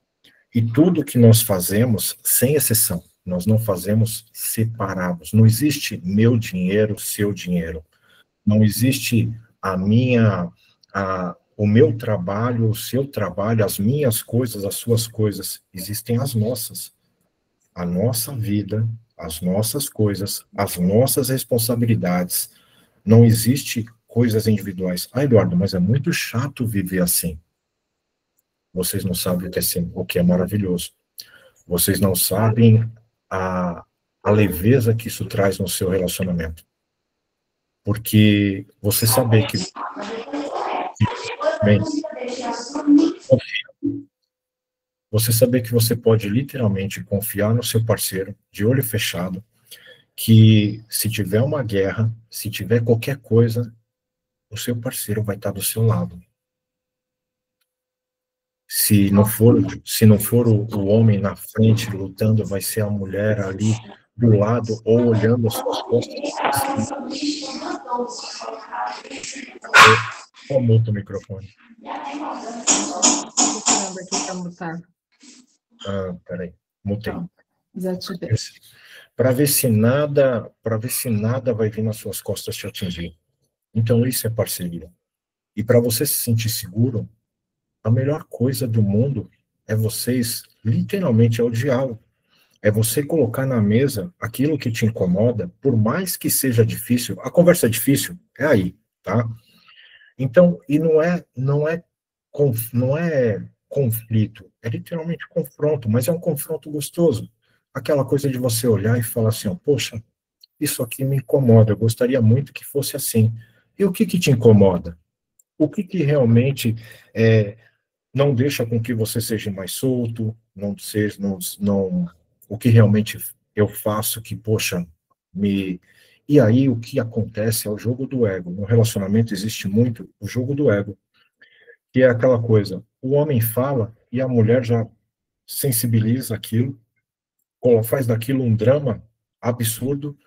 E tudo que nós fazemos, sem exceção, nós não fazemos separados. Não existe meu dinheiro, seu dinheiro. Não existe o meu trabalho, o seu trabalho, as minhas coisas, as suas coisas. Existem as nossas. A nossa vida, as nossas coisas, as nossas responsabilidades. Não existe coisas individuais. Ah, Eduardo, mas é muito chato viver assim. Vocês não sabem o que é maravilhoso. Vocês não sabem a leveza que isso traz no seu relacionamento. Porque você saber que... Bem, você saber que você pode literalmente confiar no seu parceiro, de olho fechado, que se tiver uma guerra, se tiver qualquer coisa, o seu parceiro vai estar do seu lado. Se não for o homem na frente lutando, vai ser a mulher ali do lado ou olhando as suas costas. Só muta o microfone. Peraí, mutei. Para ver se nada vai vir nas suas costas te atingir. Então isso é parceria. E para você se sentir seguro, a melhor coisa do mundo é vocês, literalmente, é o diálogo. É você colocar na mesa aquilo que te incomoda, por mais que seja difícil. A conversa é difícil, é aí, tá? Então, e não é conflito, é literalmente confronto, mas é um confronto gostoso. Aquela coisa de você olhar e falar assim, ó, poxa, isso aqui me incomoda, eu gostaria muito que fosse assim. E o que te incomoda? O que realmente não deixa com que você seja mais solto, o que realmente eu faço que, poxa, me... E aí o que acontece é o jogo do ego. No relacionamento existe muito o jogo do ego, que é aquela coisa, o homem fala e a mulher já sensibiliza aquilo, ou faz daquilo um drama absurdo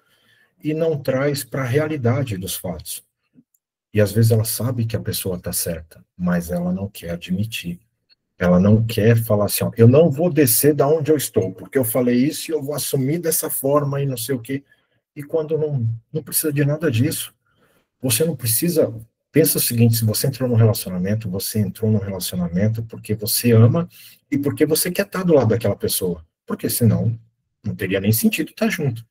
e não traz para a realidade dos fatos. E às vezes ela sabe que a pessoa está certa, mas ela não quer admitir. Ela não quer falar assim, ó, eu não vou descer da onde eu estou, porque eu falei isso e eu vou assumir dessa forma e não sei o quê. E quando não precisa de nada disso. Você não precisa... Pensa o seguinte, se você entrou você entrou num relacionamento porque você ama e porque você quer estar do lado daquela pessoa. Porque senão não teria nem sentido estar junto.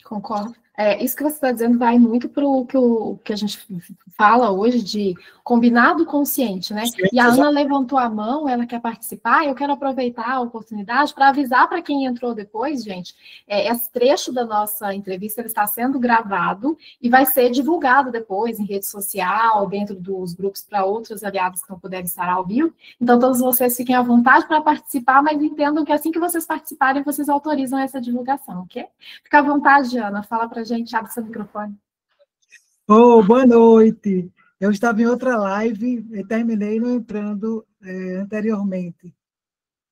Concordo. Isso que você está dizendo vai muito para o que a gente fala hoje de combinado consciente, né? Sim, e a Ana levantou a mão, ela quer participar, eu quero aproveitar a oportunidade para avisar para quem entrou depois, gente, esse trecho da nossa entrevista ele está sendo gravado e vai ser divulgado depois em rede social, dentro dos grupos para outros aliados que não puderem estar ao vivo. Então, todos vocês fiquem à vontade para participar, mas entendam que assim que vocês participarem, vocês autorizam essa divulgação, ok? Fica à vontade, Ana, fala para a gente, abre seu microfone. Boa noite. Eu estava em outra live e terminei não entrando anteriormente.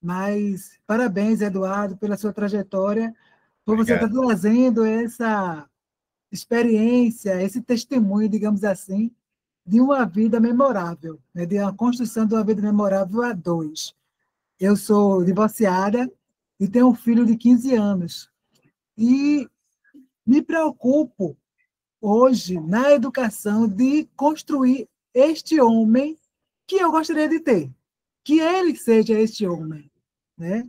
Mas parabéns, Eduardo, pela sua trajetória, por você estar trazendo essa experiência, esse testemunho, digamos assim, de uma vida memorável, né? De uma construção de uma vida memorável a dois. Eu sou divorciada e tenho um filho de 15 anos. E me preocupo hoje na educação de construir este homem que eu gostaria de ter, que ele seja este homem, né?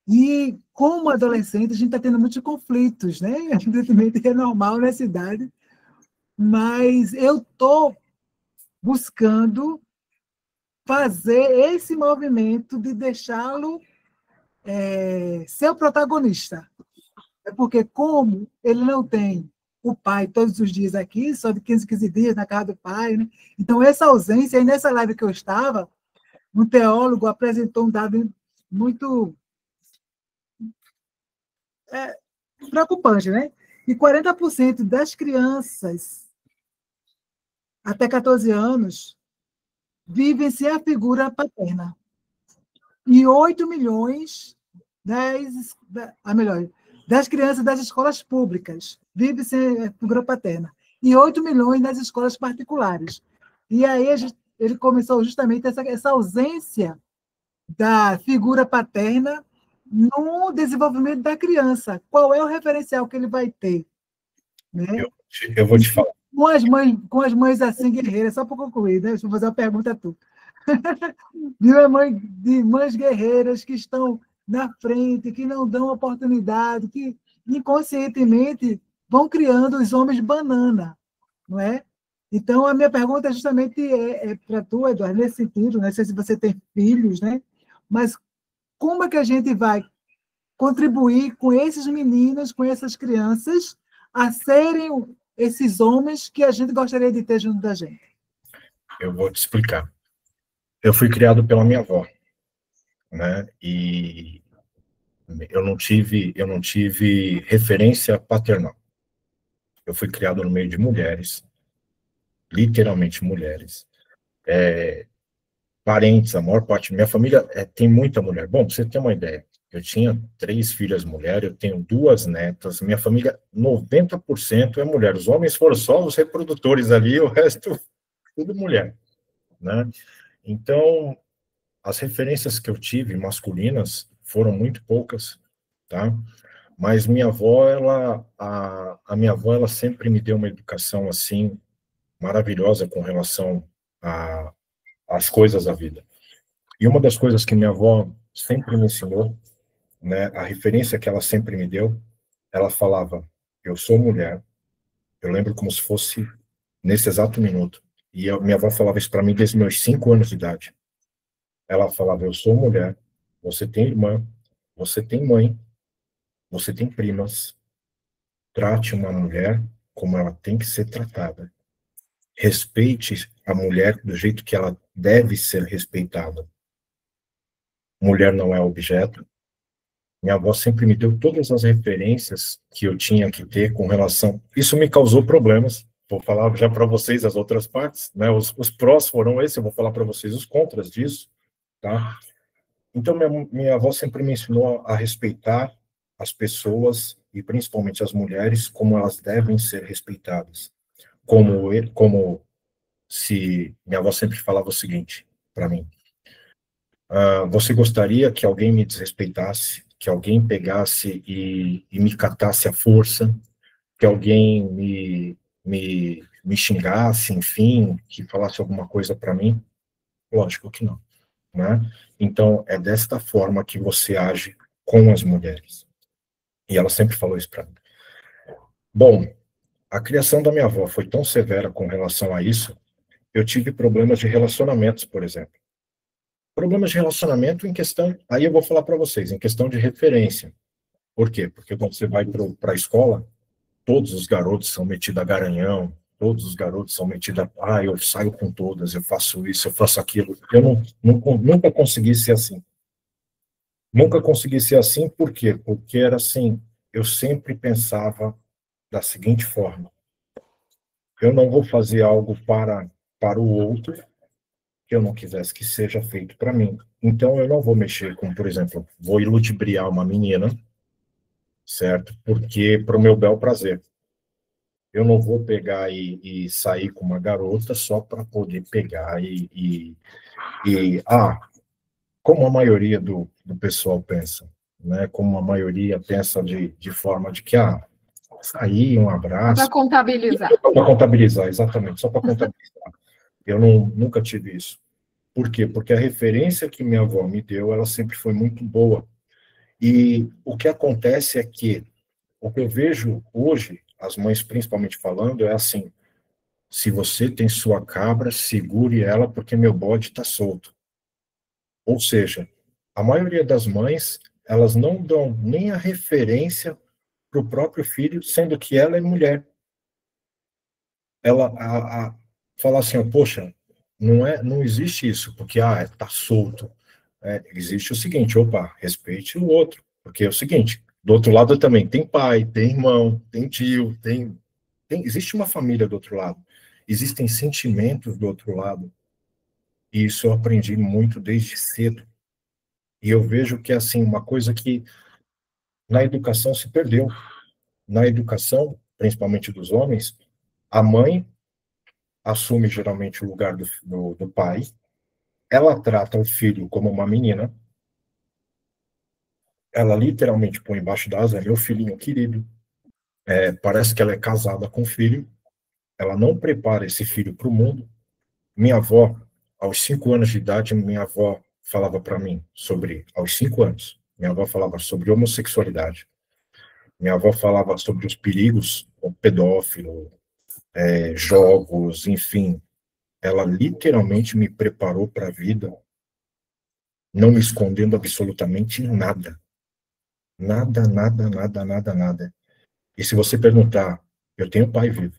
E como adolescente a gente está tendo muitos conflitos, né? Evidentemente é normal nessa idade, mas eu estou buscando fazer esse movimento de deixá-lo ser o protagonista. É porque, como ele não tem o pai todos os dias aqui, só de 15 em 15 dias na casa do pai, né? Então, essa ausência, e nessa live que eu estava, um teólogo apresentou um dado muito preocupante, né? E 40% das crianças até 14 anos vivem sem a figura paterna. E 8 milhões das crianças das escolas públicas vivem sem a figura paterna. E 8 milhões nas escolas particulares. E aí ele começou justamente essa ausência da figura paterna no desenvolvimento da criança. Qual é o referencial que ele vai ter? Né? Eu vou te falar. Com as mães assim, guerreiras, só para concluir, né? Deixa eu fazer uma pergunta a tu. De mães guerreiras que estão na frente, que não dão oportunidade, que inconscientemente vão criando os homens banana, não é? Então, a minha pergunta justamente para tu, Eduardo, nesse sentido, não sei se você tem filhos, né? Mas como é que a gente vai contribuir com esses meninos, com essas crianças, a serem esses homens que a gente gostaria de ter junto da gente? Eu vou te explicar. Eu fui criado pela minha avó, né? E eu não tive referência paternal. Eu fui criado no meio de mulheres, literalmente mulheres, parentes, a maior parte. Minha família tem muita mulher. Bom, pra você ter uma ideia, eu tinha 3 filhas mulheres, eu tenho 2 netas, minha família, 90% é mulher. Os homens foram só os reprodutores ali, o resto, tudo mulher, né? Então, as referências que eu tive masculinas foram muito poucas, tá? Mas minha avó, a minha avó, ela sempre me deu uma educação, assim, maravilhosa com relação às coisas da vida. E uma das coisas que minha avó sempre me ensinou, né, a referência que ela sempre me deu, ela falava, eu sou mulher, eu lembro como se fosse nesse exato minuto, e minha avó falava isso para mim desde meus 5 anos de idade. Ela falava, eu sou mulher, você tem irmã, você tem mãe, você tem primas, trate uma mulher como ela tem que ser tratada. Respeite a mulher do jeito que ela deve ser respeitada. Mulher não é objeto. Minha avó sempre me deu todas as referências que eu tinha que ter com relação... Isso me causou problemas. Vou falar já para vocês as outras partes, né? Os prós foram esses, eu vou falar para vocês os contras disso, tá? Então, minha avó sempre me ensinou a respeitar as pessoas, e principalmente as mulheres, como elas devem ser respeitadas. Como se... Minha avó sempre falava o seguinte para mim, você gostaria que alguém me desrespeitasse, que alguém pegasse e me catasse à força, que alguém me xingasse, enfim, que falasse alguma coisa para mim? Lógico que não, né? Então, é desta forma que você age com as mulheres. E ela sempre falou isso para mim. Bom, a criação da minha avó foi tão severa com relação a isso, eu tive problemas de relacionamentos, por exemplo. Problemas de relacionamento em questão, aí eu vou falar para vocês, em questão de referência. Por quê? Porque quando você vai para a escola, todos os garotos são metidos a garanhão, todos os garotos são metidos a, eu saio com todas, eu faço isso, eu faço aquilo. Eu nunca consegui ser assim. Nunca consegui ser assim, por quê? Porque era assim, eu sempre pensava da seguinte forma, eu não vou fazer algo para o outro que eu não quisesse que seja feito para mim. Então, eu não vou mexer com, por exemplo, vou ludibriar uma menina, certo? Porque, para o meu bel prazer. Eu não vou pegar e sair com uma garota só para poder pegar como a maioria do pessoal pensa, né? Como a maioria pensa de forma de que, sair, um abraço... Para contabilizar. Para contabilizar, exatamente, só para contabilizar. Eu nunca tive isso. Por quê? Porque a referência que minha avó me deu, ela sempre foi muito boa. E o que acontece é que, o que eu vejo hoje, as mães principalmente falando, é assim, se você tem sua cabra, segure ela, porque meu bode está solto. Ou seja, a maioria das mães, elas não dão nem a referência para o próprio filho, sendo que ela é mulher. Ela fala assim, poxa, não existe isso, porque, tá solto. Existe o seguinte, respeite o outro, porque é o seguinte, do outro lado também tem pai, tem irmão, tem tio, existe uma família do outro lado, existem sentimentos do outro lado, E isso eu aprendi muito desde cedo. E eu vejo que, assim, uma coisa que na educação se perdeu. Na educação, principalmente dos homens, a mãe assume geralmente o lugar do pai, ela trata o filho como uma menina, ela literalmente põe embaixo da asa, é meu filhinho querido, parece que ela é casada com o filho, ela não prepara esse filho para o mundo. Minha avó, aos 5 anos de idade, minha avó falava para mim sobre, aos 5 anos, minha avó falava sobre homossexualidade, minha avó falava sobre os perigos, o pedófilo, jogos, enfim. Ela literalmente me preparou para a vida, não me escondendo absolutamente nada. Nada, nada, nada, nada, nada. E se você perguntar, eu tenho pai vivo,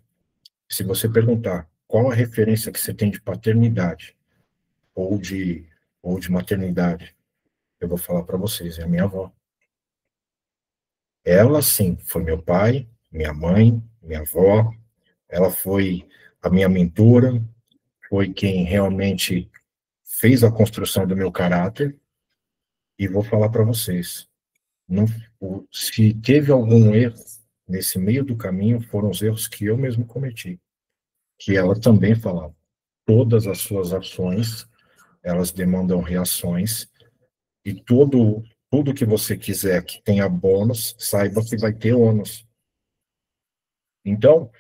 se você perguntar qual a referência que você tem de paternidade ou de, ou de maternidade, eu vou falar para vocês, é a minha avó. Ela, sim, foi meu pai, minha mãe, minha avó, ela foi a minha mentora, foi quem realmente fez a construção do meu caráter, e vou falar para vocês, não, se teve algum erro nesse meio do caminho, foram os erros que eu mesmo cometi, que ela também falava. Todas as suas ações, elas demandam reações, e tudo que você quiser que tenha bônus, saiba que vai ter ônus. Então,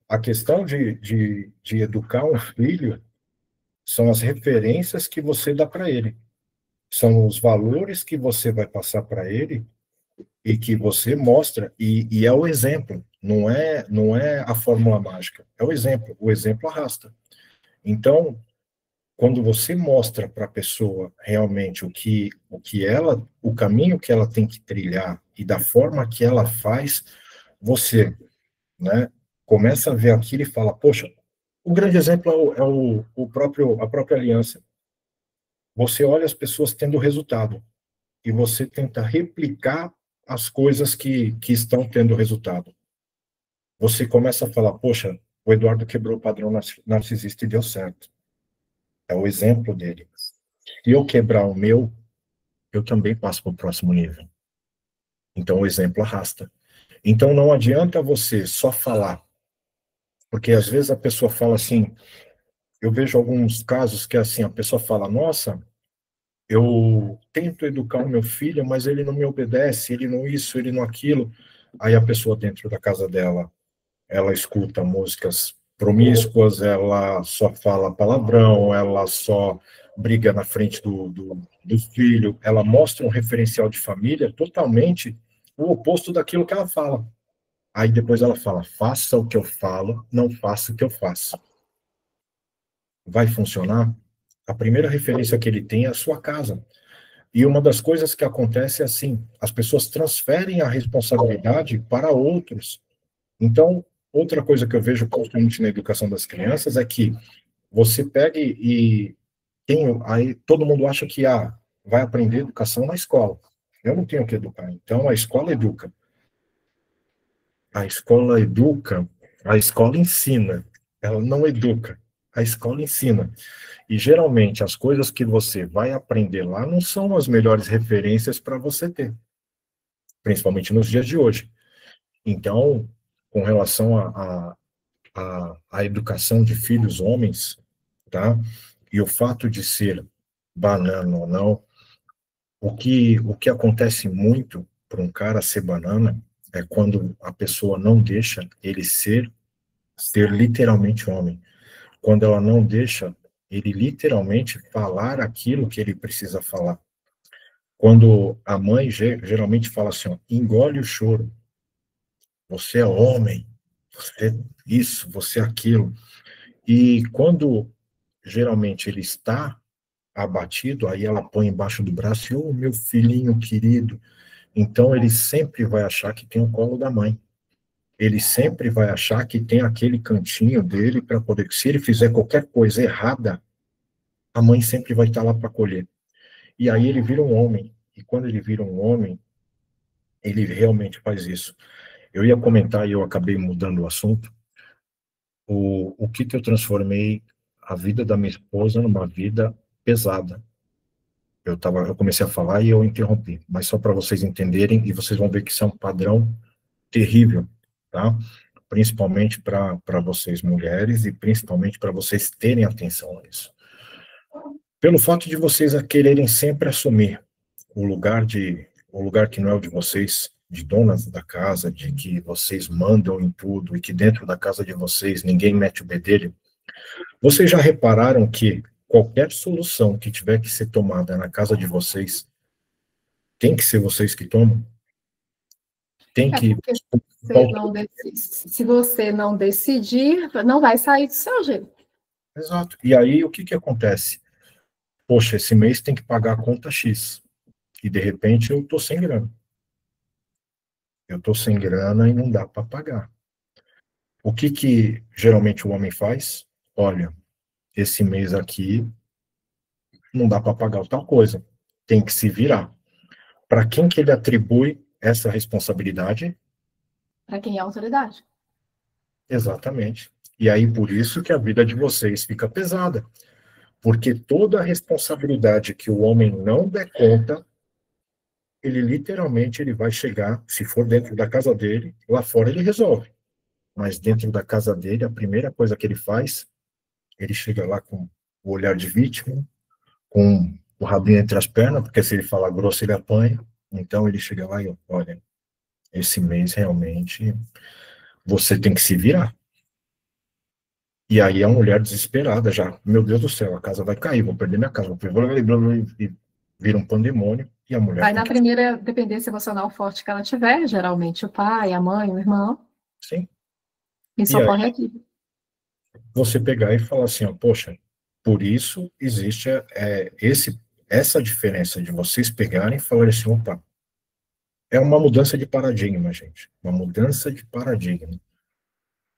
a questão de educar um filho são as referências que você dá para ele, são os valores que você vai passar para ele e que você mostra, e é o exemplo, não é a fórmula mágica, é o exemplo arrasta. Então, quando você mostra para a pessoa realmente o caminho que ela tem que trilhar e da forma que ela faz, você, né, começa a ver aquilo e fala, poxa, um grande exemplo a própria aliança. Você olha as pessoas tendo resultado e você tenta replicar as coisas que estão tendo resultado. Você começa a falar, poxa, o Eduardo quebrou o padrão narcisista e deu certo. É o exemplo dele. Se eu quebrar o meu, eu também passo para o próximo nível. Então, o exemplo arrasta. Então, não adianta você só falar, porque às vezes a pessoa fala assim, eu vejo alguns casos que assim, a pessoa fala, nossa, eu tento educar o meu filho, mas ele não me obedece, ele não isso, ele não aquilo. Aí a pessoa dentro da casa dela, ela escuta músicas promíscuas, ela só fala palavrão, ela só briga na frente do filho, ela mostra um referencial de família totalmente o oposto daquilo que ela fala. Aí depois ela fala, faça o que eu falo, não faça o que eu faço. Vai funcionar? A primeira referência que ele tem é a sua casa. E uma das coisas que acontece é assim, as pessoas transferem a responsabilidade para outros. Então, outra coisa que eu vejo constante na educação das crianças é que você pega aí todo mundo acha que vai aprender educação na escola. Eu não tenho que educar. Então, a escola educa. A escola educa, a escola ensina. Ela não educa. A escola ensina. E, geralmente, as coisas que você vai aprender lá não são as melhores referências para você ter. Principalmente nos dias de hoje. Então, com relação a educação de filhos homens, tá? E o fato de ser banana ou não, o que acontece muito para um cara ser banana é quando a pessoa não deixa ele ser literalmente homem. Quando ela não deixa ele literalmente falar aquilo que ele precisa falar. Quando a mãe geralmente fala assim, ó, engole o choro, você é homem, você é isso, você é aquilo. E quando geralmente ele está abatido, aí ela põe embaixo do braço, ô, meu filhinho querido. Então ele sempre vai achar que tem o colo da mãe. Ele sempre vai achar que tem aquele cantinho dele para poder, se ele fizer qualquer coisa errada, a mãe sempre vai estar lá para acolher. E aí ele vira um homem. E quando ele vira um homem, ele realmente faz isso. Eu ia comentar e eu acabei mudando o assunto. O que eu transformei a vida da minha esposa numa vida pesada. Eu comecei a falar e eu interrompi, mas só para vocês entenderem, e vocês vão ver que isso é um padrão terrível, tá? Principalmente para vocês mulheres e principalmente para vocês terem atenção a isso. Pelo fato de vocês a quererem sempre assumir o lugar que não é o de vocês, de donas da casa, de que vocês mandam em tudo e que dentro da casa de vocês ninguém mete o bedelho. Vocês já repararam que qualquer solução que tiver que ser tomada na casa de vocês, tem que ser vocês que tomam? Tem que... Se você não decidir, não vai sair do seu jeito. Exato. E aí, o que acontece? Poxa, esse mês tem que pagar a conta X. E, de repente, eu tô sem grana. Eu tô sem grana e não dá para pagar. O que geralmente o homem faz? Olha, esse mês aqui não dá para pagar tal coisa. Tem que se virar. Para quem que ele atribui essa responsabilidade? Para quem é autoridade. Exatamente. E aí, por isso que a vida de vocês fica pesada. Porque toda a responsabilidade que o homem não der conta, ele literalmente ele vai chegar, se for dentro da casa dele, lá fora ele resolve. Mas dentro da casa dele, a primeira coisa que ele faz, ele chega lá com o olhar de vítima, com o rabinho entre as pernas, porque se ele falar grosso, ele apanha. Então ele chega lá e olha, esse mês realmente você tem que se virar. E aí a mulher desesperada já, meu Deus do céu, a casa vai cair, vou perder minha casa, e vira um pandemônio, e a mulher... Vai na primeira dependência emocional forte que ela tiver, geralmente o pai, a mãe, o irmão. Sim. Isso ocorre aqui. Você pegar e falar assim, ó, poxa, por isso existe essa diferença de vocês pegarem e falarem assim, opa, é uma mudança de paradigma, gente, uma mudança de paradigma.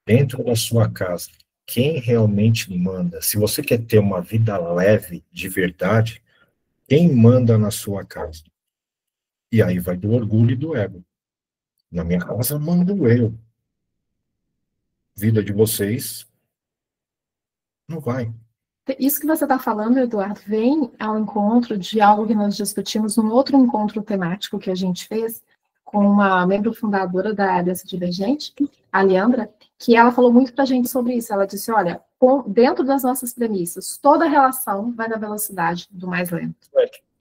Dentro da sua casa, quem realmente manda? Se você quer ter uma vida leve, de verdade, quem manda na sua casa? E aí vai do orgulho e do ego. Na minha casa mando eu. Vida de vocês não vai. Isso que você está falando, Eduardo, vem ao encontro de algo que nós discutimos num outro encontro temático que a gente fez com uma membro fundadora da Aliança Divergente, a Leandra, que ela falou muito para a gente sobre isso. Ela disse, olha, dentro das nossas premissas, toda relação vai na velocidade do mais lento.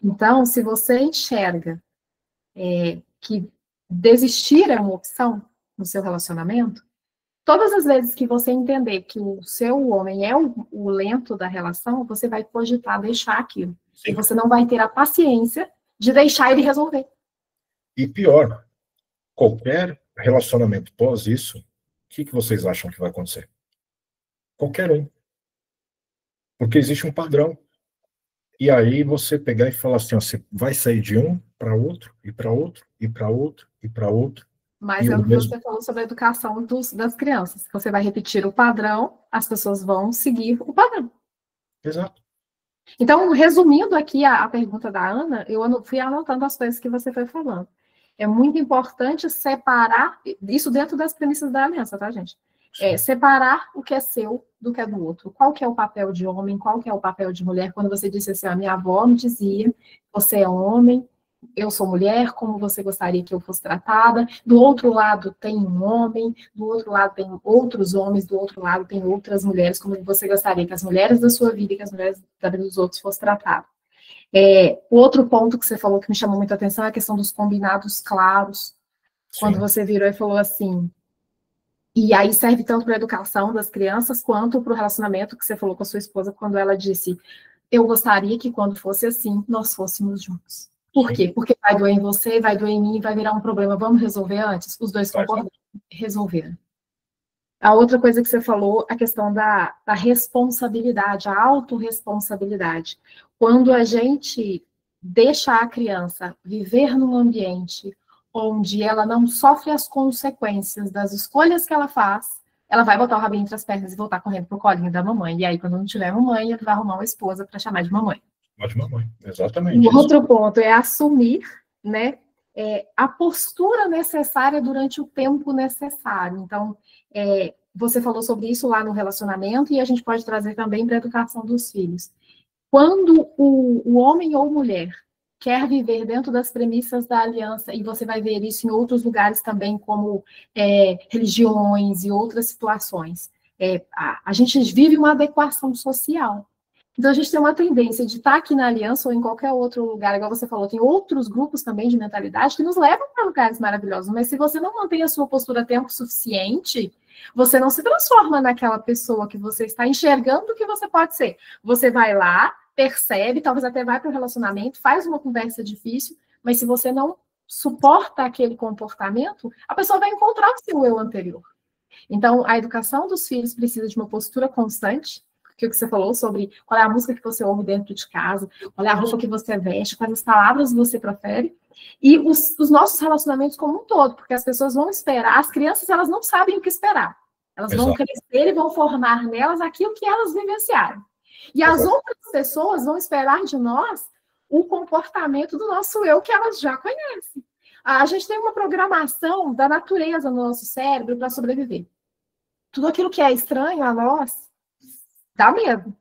Então, se você enxerga que desistir é uma opção no seu relacionamento, todas as vezes que você entender que o seu homem é o lento da relação, você vai cogitar deixar aquilo. Sim. E você não vai ter a paciência de deixar ele resolver. E pior, qualquer relacionamento pós isso, o que vocês acham que vai acontecer? Qualquer um. Porque existe um padrão. E aí você pegar e falar assim, ó, você vai sair de um para outro, e para outro, e para outro, e para outro. Mas é o que você falou sobre a educação das crianças. Você vai repetir o padrão, as pessoas vão seguir o padrão. Exato. Então, resumindo aqui a pergunta da Ana, eu fui anotando as coisas que você foi falando. É muito importante separar, isso dentro das premissas da aliança, tá, gente? Separar o que é seu do que é do outro. Qual que é o papel de homem, qual que é o papel de mulher? Quando você disse assim, a minha avó me dizia, você é homem, eu sou mulher, como você gostaria que eu fosse tratada, do outro lado tem um homem, do outro lado tem outros homens, do outro lado tem outras mulheres, como você gostaria que as mulheres da sua vida e que as mulheres da vida dos outros fossem tratadas. O outro ponto que você falou que me chamou muita atenção é a questão dos combinados claros. Sim. Quando você virou e falou assim, e aí serve tanto para a educação das crianças, quanto para o relacionamento que você falou com a sua esposa, quando ela disse, eu gostaria que quando fosse assim, nós fôssemos juntos. Por quê? Porque vai doer em você, vai doer em mim, vai virar um problema. Vamos resolver antes? Os dois concordam? Resolveram. A outra coisa que você falou, a questão da responsabilidade, a autorresponsabilidade. Quando a gente deixa a criança viver num ambiente onde ela não sofre as consequências das escolhas que ela faz, ela vai botar o rabinho entre as pernas e voltar correndo pro colinho da mamãe. E aí, quando não tiver mamãe, ele vai arrumar uma esposa para chamar de mamãe. De mamãe, exatamente. O outro ponto é assumir, né, a postura necessária durante o tempo necessário. Então, você falou sobre isso lá no relacionamento e a gente pode trazer também para a educação dos filhos. Quando o homem ou mulher quer viver dentro das premissas da aliança, e você vai ver isso em outros lugares também, como religiões e outras situações, a gente vive uma adequação social. Então, a gente tem uma tendência de estar aqui na aliança ou em qualquer outro lugar, igual você falou, tem outros grupos também de mentalidade que nos levam para lugares maravilhosos, mas se você não mantém a sua postura tempo suficiente, você não se transforma naquela pessoa que você está enxergando que você pode ser. Você vai lá, percebe, talvez até vai para o relacionamento, faz uma conversa difícil, mas se você não suporta aquele comportamento, a pessoa vai encontrar o seu eu anterior. Então, a educação dos filhos precisa de uma postura constante, que o que você falou sobre qual é a música que você ouve dentro de casa, qual é a roupa que você veste, quais as palavras você profere, e os nossos relacionamentos como um todo, porque as pessoas vão esperar, as crianças, elas não sabem o que esperar. Elas vão crescer e vão formar nelas aquilo que elas vivenciaram. E as outras pessoas vão esperar de nós o comportamento do nosso eu que elas já conhecem. A gente tem uma programação da natureza no nosso cérebro para sobreviver. Tudo aquilo que é estranho a nós dá medo.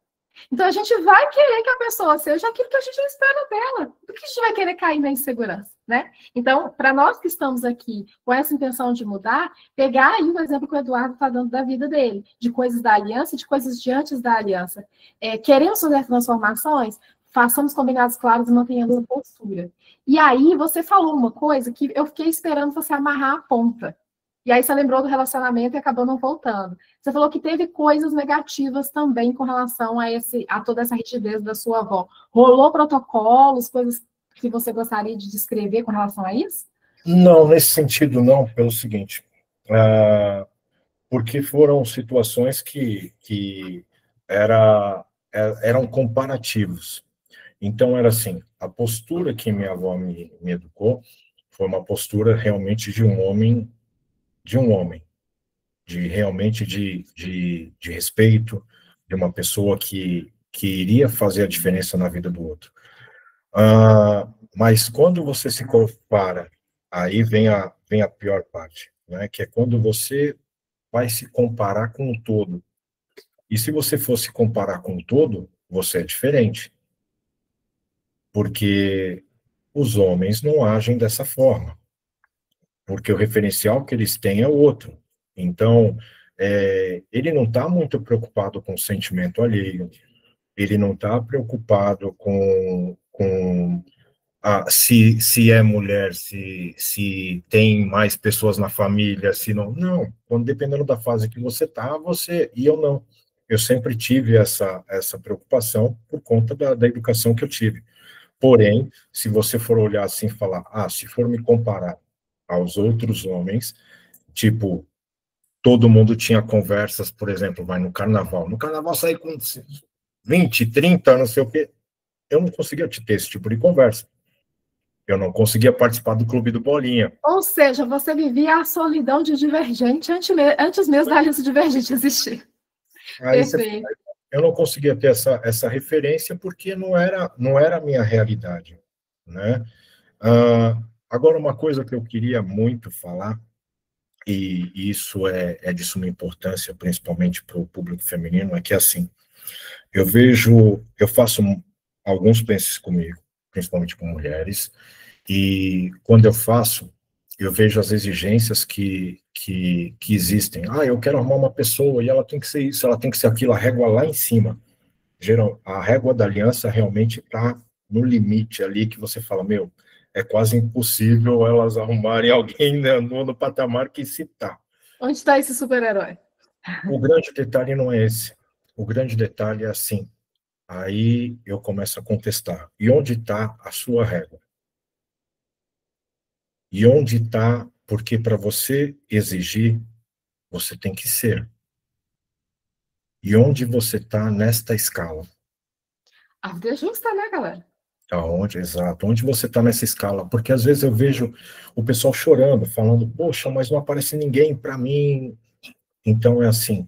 Então, a gente vai querer que a pessoa seja aquilo que a gente espera dela. Por que a gente vai querer cair na insegurança, né? Então, para nós que estamos aqui com essa intenção de mudar, pegar aí o exemplo que o Eduardo está dando da vida dele, de coisas da aliança, de coisas de antes da aliança. Queremos fazer transformações? Façamos combinados claros e mantenhamos a postura. E aí, você falou uma coisa que eu fiquei esperando você amarrar a ponta. E aí você lembrou do relacionamento e acabou não voltando. Você falou que teve coisas negativas também com relação a toda essa rigidez da sua avó. Rolou protocolos, coisas que você gostaria de descrever com relação a isso? Não, nesse sentido não, pelo seguinte, porque foram situações que eram comparativos. Então, era assim, a postura que minha avó me educou foi uma postura realmente de um homem, realmente de respeito, de uma pessoa que iria fazer a diferença na vida do outro. Mas quando você se compara, aí vem a pior parte, né? Que é quando você vai se comparar com o todo. E se você for se comparar com o todo, você é diferente. Porque os homens não agem dessa forma. Porque o referencial que eles têm é outro. Então, ele não está muito preocupado com o sentimento alheio, ele não está preocupado com se é mulher, se tem mais pessoas na família, se não. Não, quando, dependendo da fase que você está, e eu não. Eu sempre tive essa preocupação por conta da educação que eu tive. Porém, se você for olhar assim e falar, se for me comparar aos outros homens, tipo, todo mundo tinha conversas, por exemplo, vai no carnaval. No carnaval saí com 20, 30, não sei o quê. Eu não conseguia ter esse tipo de conversa. Eu não conseguia participar do clube do Bolinha. Ou seja, você vivia a solidão de divergente antes mesmo da Aliança Divergente existir. Perfeito. Eu não conseguia ter essa referência porque não era a minha realidade, né? Agora, uma coisa que eu queria muito falar, e isso é de suma importância, principalmente para o público feminino, é que, assim, eu faço alguns pensos comigo, principalmente com mulheres, e quando eu faço, eu vejo as exigências que existem. Eu quero arrumar uma pessoa e ela tem que ser isso, ela tem que ser aquilo, a régua lá em cima. A régua da aliança realmente está no limite ali que você fala, é quase impossível elas arrumarem alguém no patamar que se está. Onde está esse super-herói? O grande detalhe não é esse. O grande detalhe é assim. Aí eu começo a contestar. E onde está a sua régua? E onde está? Porque para você exigir, você tem que ser. E onde você está nesta escala? A vida é justa, né, galera? Exato. Onde você está nessa escala? Porque às vezes eu vejo o pessoal chorando, falando, poxa, mas não aparece ninguém para mim. Então é assim,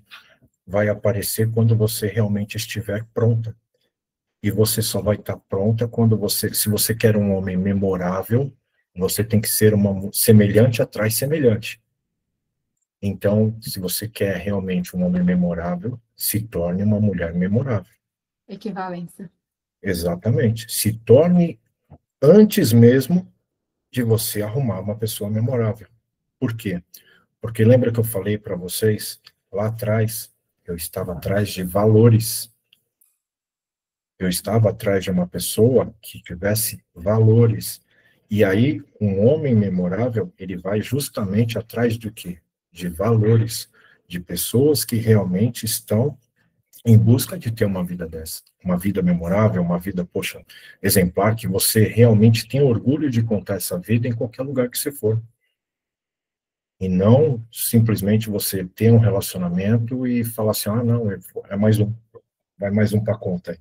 vai aparecer quando você realmente estiver pronta. E você só vai estar pronta se você quer um homem memorável, você tem que ser uma semelhante atrás semelhante. Então, se você quer realmente um homem memorável, se torne uma mulher memorável. Equivalência. Exatamente. Se torne antes mesmo de você arrumar uma pessoa memorável. Por quê? Porque lembra que eu falei para vocês, lá atrás, eu estava atrás de valores. Eu estava atrás de uma pessoa que tivesse valores. E aí, um homem memorável, ele vai justamente atrás do quê? De valores, de pessoas que realmente estão em busca de ter uma vida dessa, uma vida memorável, uma vida, poxa, exemplar, que você realmente tem orgulho de contar essa vida em qualquer lugar que você for. E não simplesmente você ter um relacionamento e falar assim, ah, não, é mais um, vai mais um para conta aí.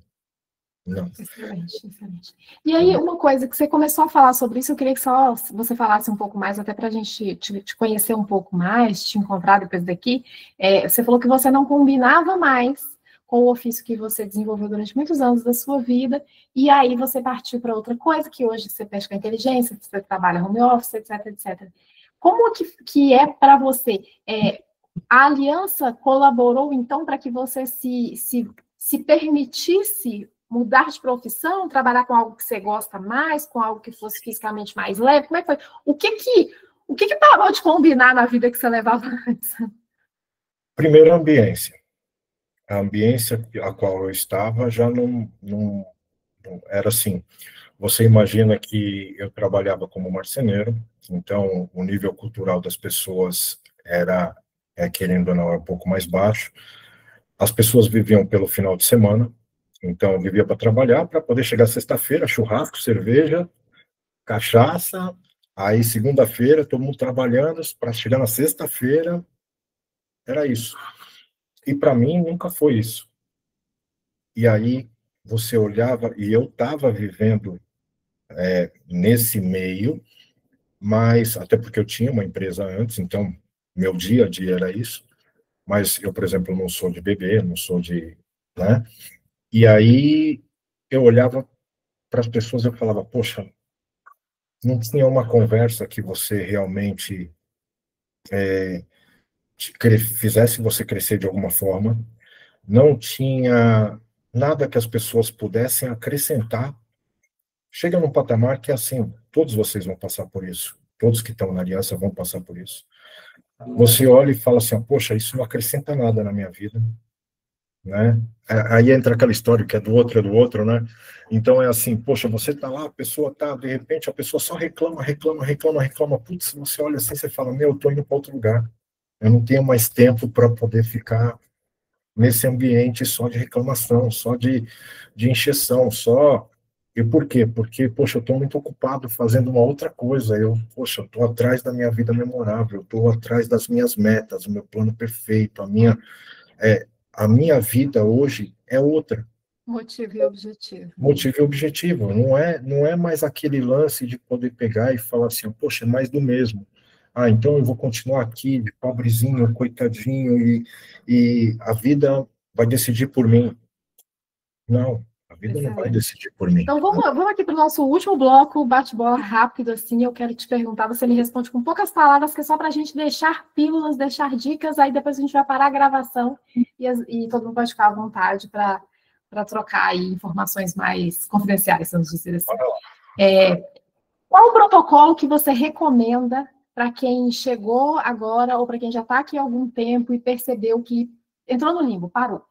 Não. Excelente, excelente. E aí, uma coisa que você começou a falar sobre isso, eu queria que só você falasse um pouco mais, até para a gente te conhecer um pouco mais, te encontrar depois daqui. Você falou que você não combinava mais com o ofício que você desenvolveu durante muitos anos da sua vida, e aí você partiu para outra coisa, que hoje você mexe com a inteligência, você trabalha home office, etc, etc. Como que é para você? A aliança colaborou, então, para que você se permitisse mudar de profissão, trabalhar com algo que você gosta mais, com algo que fosse fisicamente mais leve? Como é que foi? O que parou de combinar na vida que você levava antes? Primeiro, a ambiência. A ambiência a qual eu estava já não era assim. Você imagina que eu trabalhava como marceneiro, então o nível cultural das pessoas era, querendo ou não, um pouco mais baixo. As pessoas viviam pelo final de semana, então eu vivia para trabalhar, para poder chegar sexta-feira, churrasco, cerveja, cachaça, aí segunda-feira todo mundo trabalhando, para chegar na sexta-feira, era isso. E para mim nunca foi isso. E aí você olhava, e eu estava vivendo nesse meio, mas até porque eu tinha uma empresa antes, então meu dia a dia era isso, mas eu, por exemplo, não sou de beber, não sou de, né? E aí eu olhava para as pessoas e eu falava, poxa, não tinha uma conversa que você realmente fizesse você crescer de alguma forma, não tinha nada que as pessoas pudessem acrescentar. Chega num patamar que, assim, todos vocês vão passar por isso, todos que estão na aliança vão passar por isso. Você olha e fala assim, poxa, isso não acrescenta nada na minha vida, né? Aí entra aquela história que é do outro, né? Então é assim, poxa, você tá lá, a pessoa tá, de repente, a pessoa só reclama, putz, você olha assim, você fala, meu, eu tô indo para outro lugar, eu não tenho mais tempo para poder ficar nesse ambiente só de reclamação, só de encheção, só... E por quê? Porque, poxa, eu estou muito ocupado fazendo uma outra coisa, poxa, eu estou atrás da minha vida memorável, eu estou atrás das minhas metas, o meu plano perfeito, a minha vida hoje é outra. Motivo e objetivo. Motivo e objetivo, não é mais aquele lance de poder pegar e falar assim, poxa, é mais do mesmo. Ah, então eu vou continuar aqui, de pobrezinho, coitadinho, e a vida vai decidir por mim. Não, a vida não vai decidir por mim. Então, vamos aqui para o nosso último bloco, bate-bola rápido, assim, eu quero te perguntar, você me responde com poucas palavras, que é só para a gente deixar pílulas, deixar dicas, aí depois a gente vai parar a gravação e todo mundo pode ficar à vontade para trocar aí informações mais confidenciais, vamos dizer assim. Qual o protocolo que você recomenda para quem chegou agora ou para quem já está aqui há algum tempo e percebeu que entrou no limbo, parou?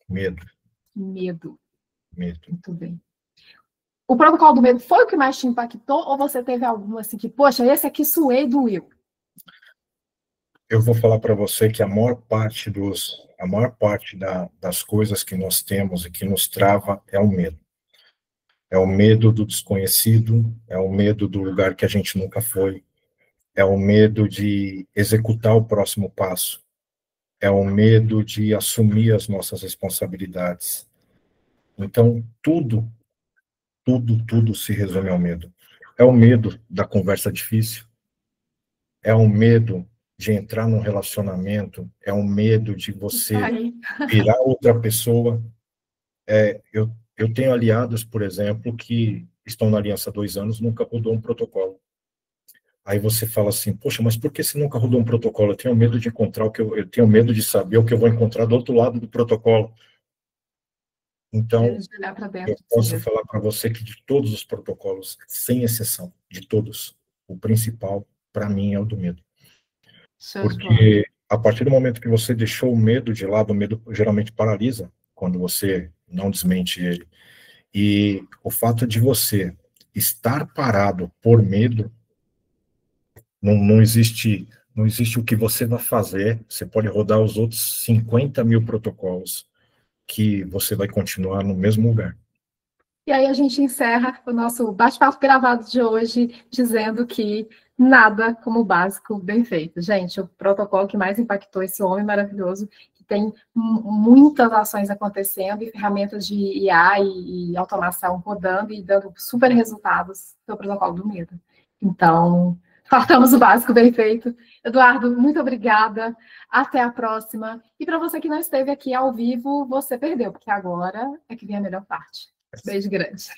Medo. Muito bem. O protocolo do medo foi o que mais te impactou ou você teve algum assim que, poxa, esse aqui suei, doeu? Eu vou falar para você que a maior parte das coisas que nós temos e que nos trava é o medo. É o medo do desconhecido, é o medo do lugar que a gente nunca foi, é o medo de executar o próximo passo, é o medo de assumir as nossas responsabilidades. Então, tudo se resume ao medo. É o medo da conversa difícil, é o medo de entrar num relacionamento, é o medo de você virar outra pessoa. Eu tenho aliados, por exemplo, que estão na aliança há 2 anos, nunca rodou um protocolo. Aí você fala assim, poxa, mas por que você nunca rodou um protocolo? Eu tenho medo de encontrar eu tenho medo de saber o que eu vou encontrar do outro lado do protocolo. Então, olhar para eu dentro. posso falar para você que de todos os protocolos, sem exceção, de todos, o principal, para mim, é o do medo. Porque a partir do momento que você deixou o medo de lado, o medo geralmente paralisa, quando você não desmente ele. E o fato de você estar parado por medo, não existe o que você vai fazer. Você pode rodar os outros 50 mil protocolos, que você vai continuar no mesmo lugar. E aí a gente encerra o nosso bate-papo gravado de hoje dizendo que nada como o básico bem feito. Gente, o protocolo que mais impactou esse homem maravilhoso, que tem muitas ações acontecendo e ferramentas de IA e automação rodando e dando super resultados do protocolo do medo. Então, faltamos o básico bem feito. Eduardo, muito obrigada. Até a próxima. E para você que não esteve aqui ao vivo, você perdeu, porque agora é que vem a melhor parte. Beijo grande.